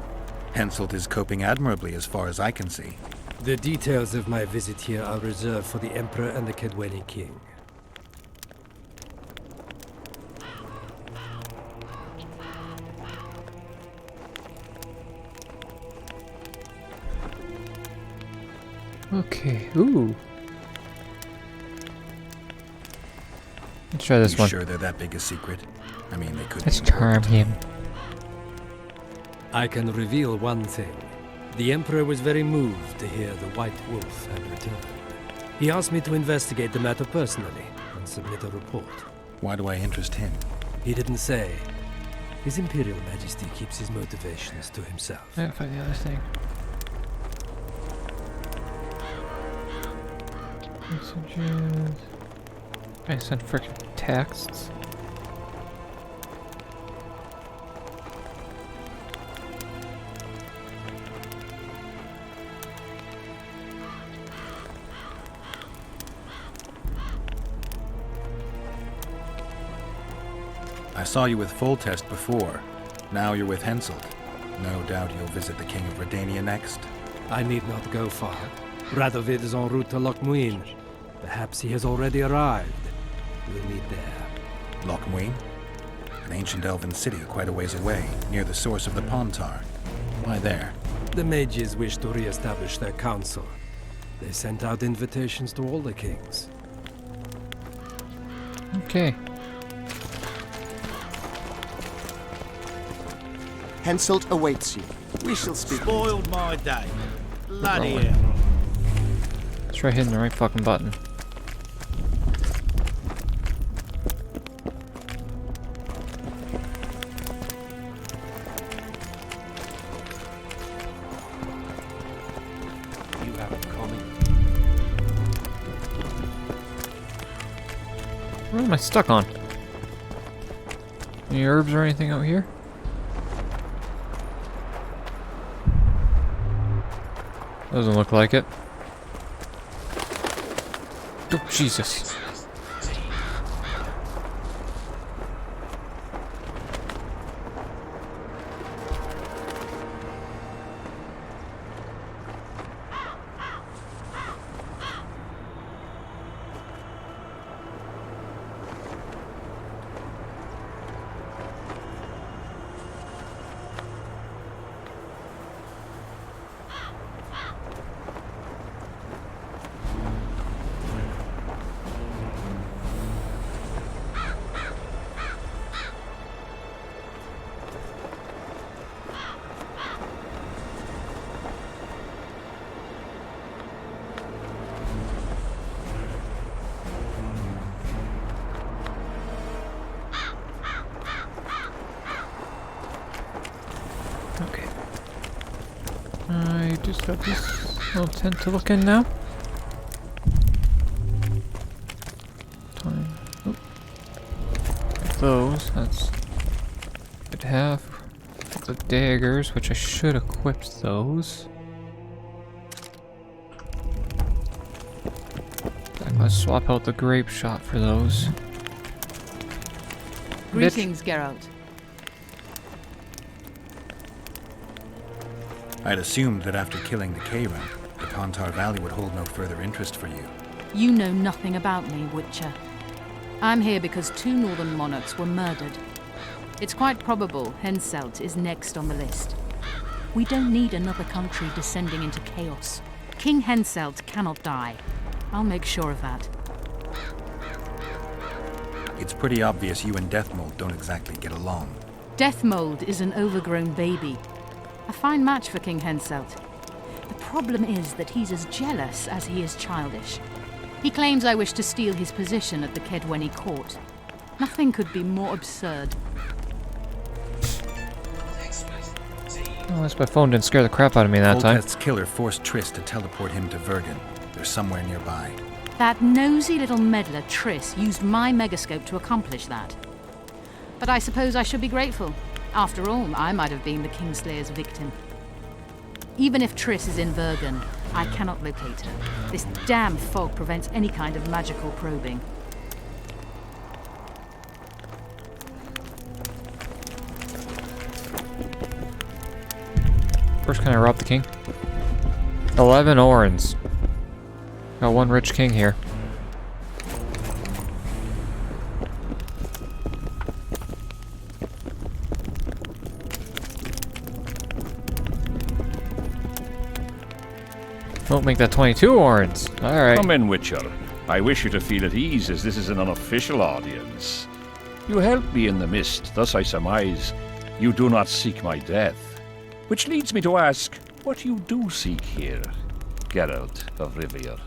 Henselt is coping admirably as far as I can see. The details of my visit here are reserved for the Emperor and the Kedweni King. Okay, ooh. Let's try this You one. sure they're that big a secret? I mean, they could Let's be charm him. I can reveal one thing. The Emperor was very moved to hear the White Wolf had returned. He asked me to investigate the matter personally and submit a report. Why do I interest him? He didn't say. His Imperial Majesty keeps his motivations to himself. I gotta find the other thing. Messages. I sent frickin' texts. I saw you with Foltest before. Now you're with Henselt. No doubt you'll visit the King of Redania next. I need not go far. Radovid is en route to Lochmuin. Perhaps he has already arrived. We'll meet there. Lochmuin? An ancient elven city quite a ways away, near the source of the Pontar. Why there? The mages wish to re-establish their council. They sent out invitations to all the kings. Okay. Henselt awaits you. We shall speak. Spoiled my day. Bloody Rolling. hell. Try hitting the right fucking button. You have it coming. What am I stuck on? Any herbs or anything out here? Doesn't look like it. Oh, Jesus. Okay. I just got this little tent to look in now. Time. Oh. Those, that's good to have. The daggers, which I should equip those. Let's swap out the grape shot for those. Greetings, Geralt. I'd assumed that after killing the Kayra, the Pontar Valley would hold no further interest for you. You know nothing about me, Witcher. I'm here because 2 northern monarchs were murdered. It's quite probable Henselt is next on the list. We don't need another country descending into chaos. King Henselt cannot die. I'll make sure of that. It's pretty obvious you and Deathmold don't exactly get along. Deathmold is an overgrown baby. A fine match for King Henselt. The problem is that he's as jealous as he is childish. He claims I wish to steal his position at the Kedweni court. Nothing could be more absurd. At least my phone didn't scare the crap out of me that time. Foltest's killer forced Triss to teleport him to Vergen. They're somewhere nearby. That nosy little meddler Triss used my megascope to accomplish that. But I suppose I should be grateful. After all, I might have been the Kingslayer's victim. Even if Triss is in Vergen, I cannot locate her. This damn fog prevents any kind of magical probing. First, can I rob the king? 11 orens. Got one rich king here. Won't make that 22 orens. Alright. Come in, Witcher. I wish you to feel at ease, as this is an unofficial audience. You help me in the mist, thus I surmise you do not seek my death. Which leads me to ask, what you do seek here, Geralt of Rivia?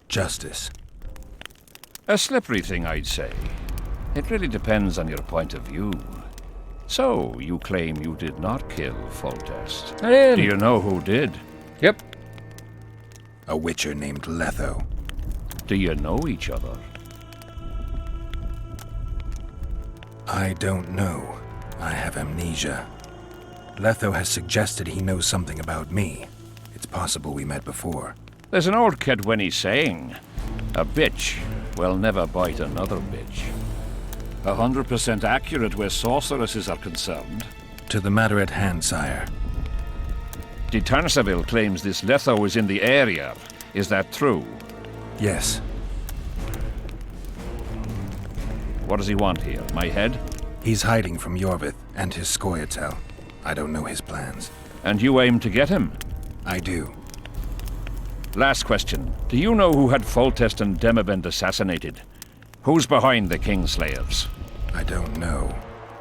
Justice. A slippery thing, I'd say. It really depends on your point of view. So, you claim you did not kill Foltest. I did. Do you know who did? Yep. A witcher named Letho. Do you know each other? I don't know. I have amnesia. Letho has suggested he knows something about me. It's possible we met before. There's an old Kedweni saying, a bitch will never bite another bitch. 100% accurate where sorceresses are concerned. To the matter at hand, sire. De Tarnseville claims this Letho is in the area. Is that true? Yes. What does he want here? My head? He's hiding from Yorvith and his Scoia'tael. I don't know his plans. And you aim to get him? I do. Last question. Do you know who had Foltest and Demavend assassinated? Who's behind the Kingslayers? I don't know,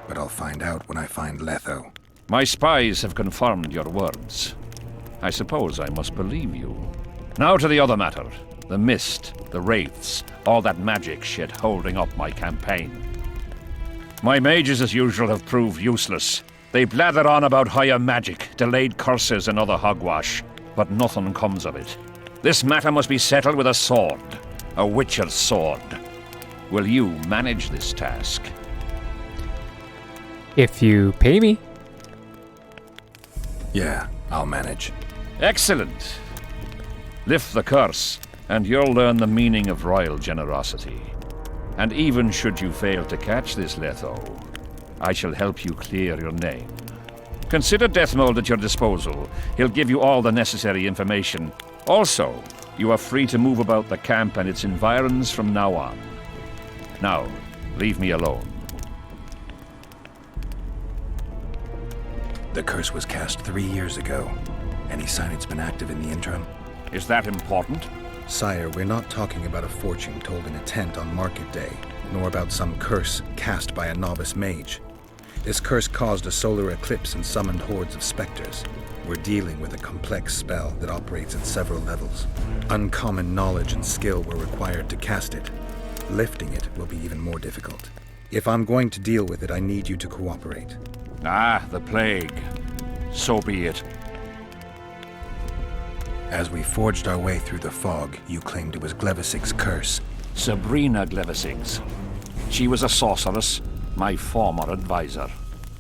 but I'll find out when I find Letho. My spies have confirmed your words. I suppose I must believe you. Now to the other matter. The mist, the wraiths, all that magic shit holding up my campaign. My mages, as usual, have proved useless. They blather on about higher magic, delayed curses and other hogwash, but nothing comes of it. This matter must be settled with a sword. A witcher's sword. Will you manage this task? If you pay me. Yeah, I'll manage. Excellent. Lift the curse, and you'll learn the meaning of royal generosity. And even should you fail to catch this Letho, I shall help you clear your name. Consider Deathmold at your disposal. He'll give you all the necessary information. Also, you are free to move about the camp and its environs from now on. Now, leave me alone. The curse was cast 3 years ago. Any sign it's been active in the interim? Is that important? Sire, we're not talking about a fortune told in a tent on market day, nor about some curse cast by a novice mage. This curse caused a solar eclipse and summoned hordes of specters. We're dealing with a complex spell that operates at several levels. Uncommon knowledge and skill were required to cast it. Lifting it will be even more difficult. If I'm going to deal with it, I need you to cooperate. Ah, the plague. So be it. As we forged our way through the fog, you claimed it was Glevisig's curse. Sabrina Glevisig's. She was a sorceress, my former advisor.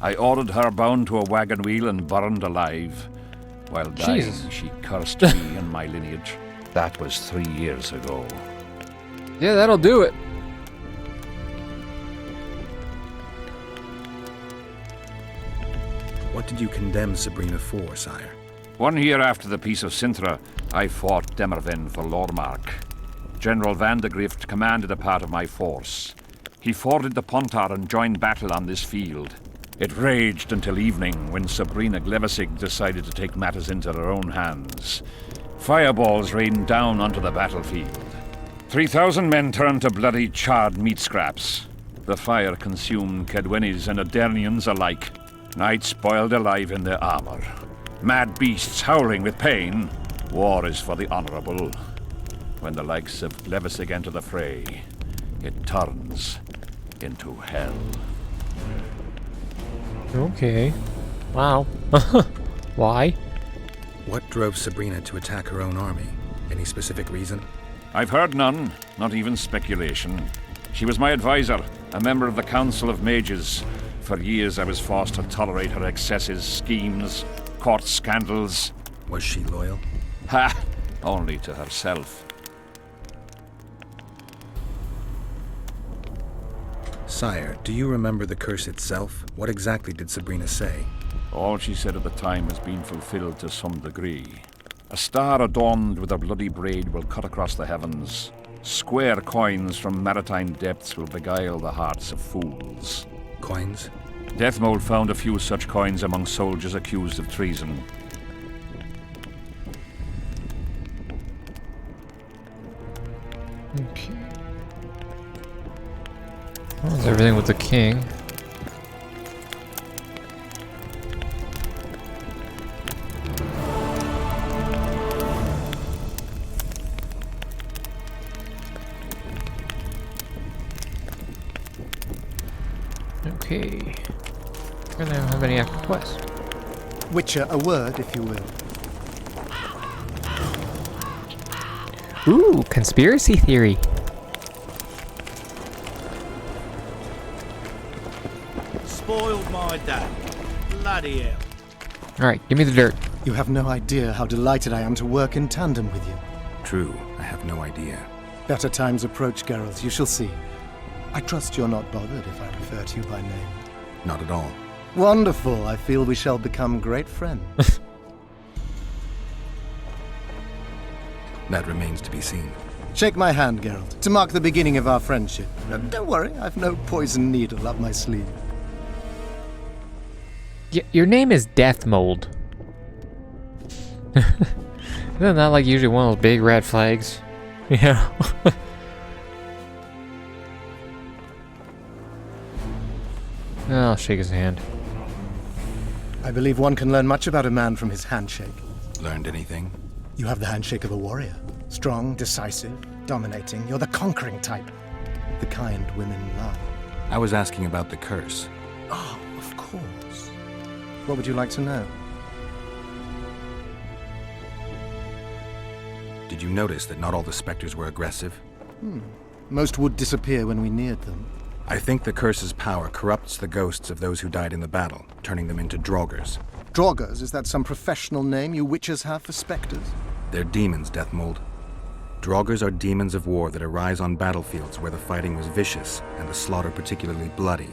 I ordered her bound to a wagon wheel and burned alive. While dying, Jesus. she cursed me and my lineage. That was 3 years ago. Yeah, that'll do it. What did you condemn Sabrina for, sire? 1 year after the Peace of Sintra, I fought Demerven for Lormark. General Vandegrift commanded a part of my force. He forded the Pontar and joined battle on this field. It raged until evening, when Sabrina Glevisig decided to take matters into her own hands. Fireballs rained down onto the battlefield. 3,000 men turned to bloody charred meat scraps. The fire consumed Kedwenis and Adernians alike. Knights boiled alive in their armor. Mad beasts howling with pain. War is for the honorable. When the likes of Glevisig enter the fray, it turns into hell. Okay. Wow. Why? What drove Sabrina to attack her own army? Any specific reason? I've heard none, not even speculation. She was my advisor, a member of the Council of Mages. For years I was forced to tolerate her excesses, schemes, court scandals. Was she loyal? Ha! Only to herself. Sire, do you remember the curse itself? What exactly did Sabrina say? All she said at the time has been fulfilled to some degree. A star adorned with a bloody braid will cut across the heavens. Square coins from maritime depths will beguile the hearts of fools. Coins? Deathmold found a few such coins among soldiers accused of treason. Okay. How's everything with the king? Okay. Really don't have any active quests. Witcher, a word, if you will. Ooh, conspiracy theory. Spoiled my day. Bloody hell. Alright, give me the dirt. You have no idea how delighted I am to work in tandem with you. True, I have no idea. Better times approach, Geralt, you shall see. I trust you're not bothered if I refer to you by name. Not at all. Wonderful, I feel we shall become great friends. That remains to be seen. Shake my hand, Geralt, to mark the beginning of our friendship. Don't worry, I've no poison needle up my sleeve. Your name is Death Mold. Isn't that like usually one of those big red flags? Yeah. I'll shake his hand. I believe one can learn much about a man from his handshake. Learned anything? You have the handshake of a warrior. Strong, decisive, dominating. You're the conquering type. The kind women love. I was asking about the curse. Oh, of course. What would you like to know? Did you notice that not all the specters were aggressive? Most would disappear when we neared them. I think the curse's power corrupts the ghosts of those who died in the battle, turning them into draugrs. Draugrs? Is that some professional name you witches have for specters? They're demons, Deathmold. Draugrs are demons of war that arise on battlefields where the fighting was vicious and the slaughter particularly bloody.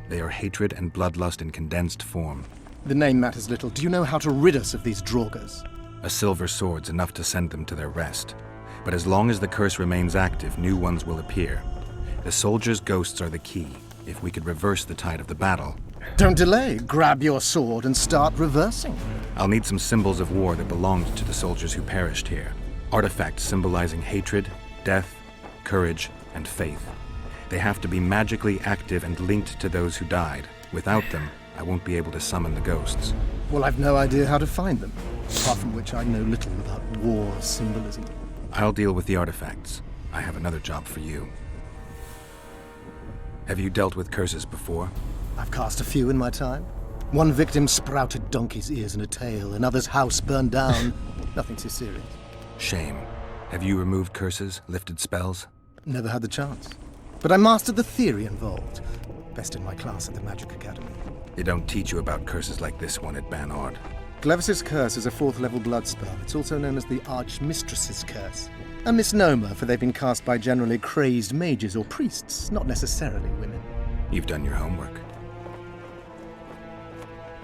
They are hatred and bloodlust in condensed form. The name matters little. Do you know how to rid us of these Draugrs? A silver sword's enough to send them to their rest. But as long as the curse remains active, new ones will appear. The soldiers' ghosts are the key. If we could reverse the tide of the battle... Don't delay. Grab your sword and start reversing. I'll need some symbols of war that belonged to the soldiers who perished here. Artifacts symbolizing hatred, death, courage, and faith. They have to be magically active and linked to those who died. Without them, I won't be able to summon the ghosts. Well, I've no idea how to find them. Apart from which I know little about war symbolism. I'll deal with the artifacts. I have another job for you. Have you dealt with curses before? I've cast a few in my time. One victim sprouted donkey's ears and a tail, another's house burned down. Nothing too serious. Shame. Have you removed curses, lifted spells? Never had the chance. But I mastered the theory involved. Best in my class at the Magic Academy. They don't teach you about curses like this one at Banard. Glevis's curse is a 4th level blood spell. It's also known as the Archmistress's curse. A misnomer, for they've been cast by generally crazed mages or priests, not necessarily women. You've done your homework.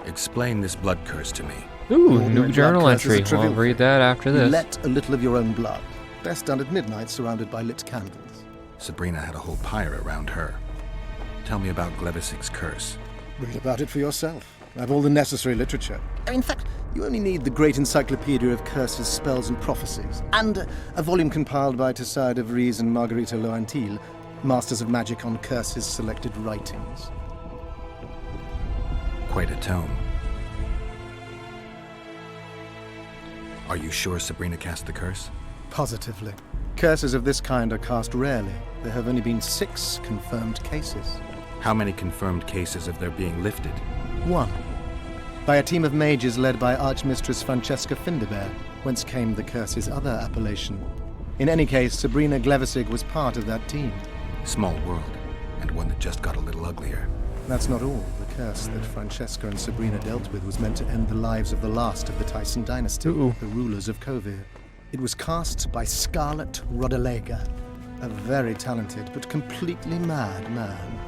Explain this blood curse to me. Ooh, new journal entry. I'll read that after this. Let a little of your own blood. Best done at midnight, surrounded by lit candles. Sabrina had a whole pyre around her. Tell me about Glevis's curse. Read about it for yourself. I have all the necessary literature. In fact, you only need the Great Encyclopedia of Curses, Spells, and Prophecies, and a volume compiled by Tessard de Vries and Margarita Loantil, Masters of Magic on Curses Selected Writings. Quite a tome. Are you sure Sabrina cast the curse? Positively. Curses of this kind are cast rarely. There have only been 6 confirmed cases. How many confirmed cases of their being lifted? 1. By a team of mages led by Archmistress Francesca Findebert, whence came the curse's other appellation. In any case, Sabrina Glevissig was part of that team. Small world, and one that just got a little uglier. That's not all. The curse that Francesca and Sabrina dealt with was meant to end the lives of the last of the Tyson dynasty, the rulers of Kovir. It was cast by Scarlet Rodalega, a very talented but completely mad man.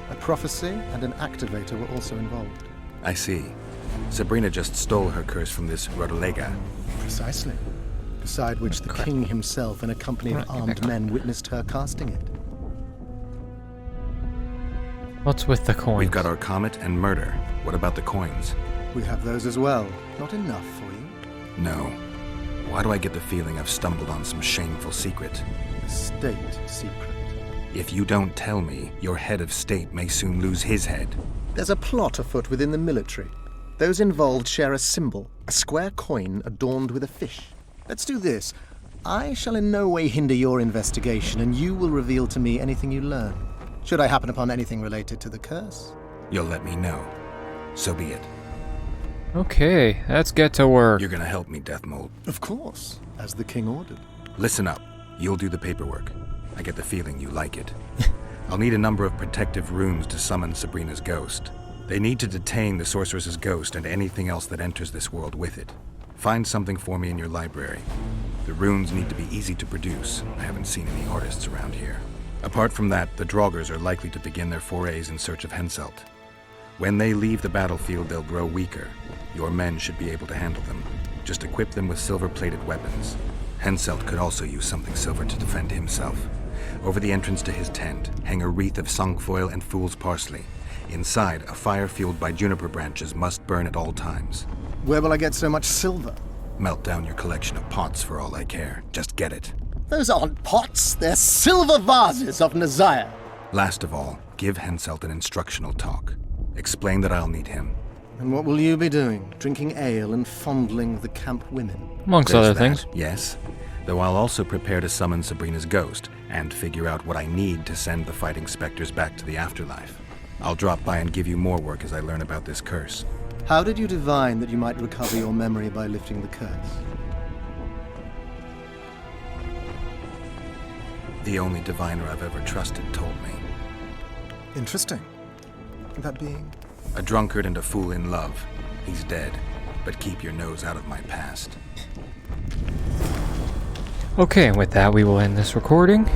A prophecy and an activator were also involved. I see. Sabrina just stole her curse from this Rodalega. Precisely. Beside which the king himself and a company of armed men witnessed her casting it. What's with the coins? We've got our comet and murder. What about the coins? We have those as well. Not enough for you? No. Why do I get the feeling I've stumbled on some shameful secret? A state secret. If you don't tell me, your head of state may soon lose his head. There's a plot afoot within the military. Those involved share a symbol, a square coin adorned with a fish. Let's do this. I shall in no way hinder your investigation, and you will reveal to me anything you learn. should I happen upon anything related to the curse. You'll let me know. So be it. Okay, let's get to work. You're gonna help me, Death Mold. Of course, as the king ordered. Listen up. You'll do the paperwork. I get the feeling you like it. I'll need a number of protective runes to summon Sabrina's ghost. They need to detain the sorceress's ghost and anything else that enters this world with it. Find something for me in your library. The runes need to be easy to produce. I haven't seen any artists around here. Apart from that, the Draugrs are likely to begin their forays in search of Henselt. When they leave the battlefield, they'll grow weaker. Your men should be able to handle them. Just equip them with silver-plated weapons. Henselt could also use something silver to defend himself. Over the entrance to his tent, hang a wreath of cinquefoil and fool's parsley. Inside, a fire fueled by juniper branches must burn at all times. Where will I get so much silver? Melt down your collection of pots for all I care. Just get it. Those aren't pots, they're silver vases of Nazaya. Last of all, give Henselt an instructional talk. Explain that I'll need him. And what will you be doing? Drinking ale and fondling the camp women? Amongst There's other that, things. Yes. Though I'll also prepare to summon Sabrina's ghost and figure out what I need to send the fighting specters back to the afterlife. I'll drop by and give you more work as I learn about this curse. How did you divine that you might recover your memory by lifting the curse? The only diviner I've ever trusted told me. Interesting. That being? A drunkard and a fool in love. He's dead, but keep your nose out of my past. Okay, and with that, we will end this recording.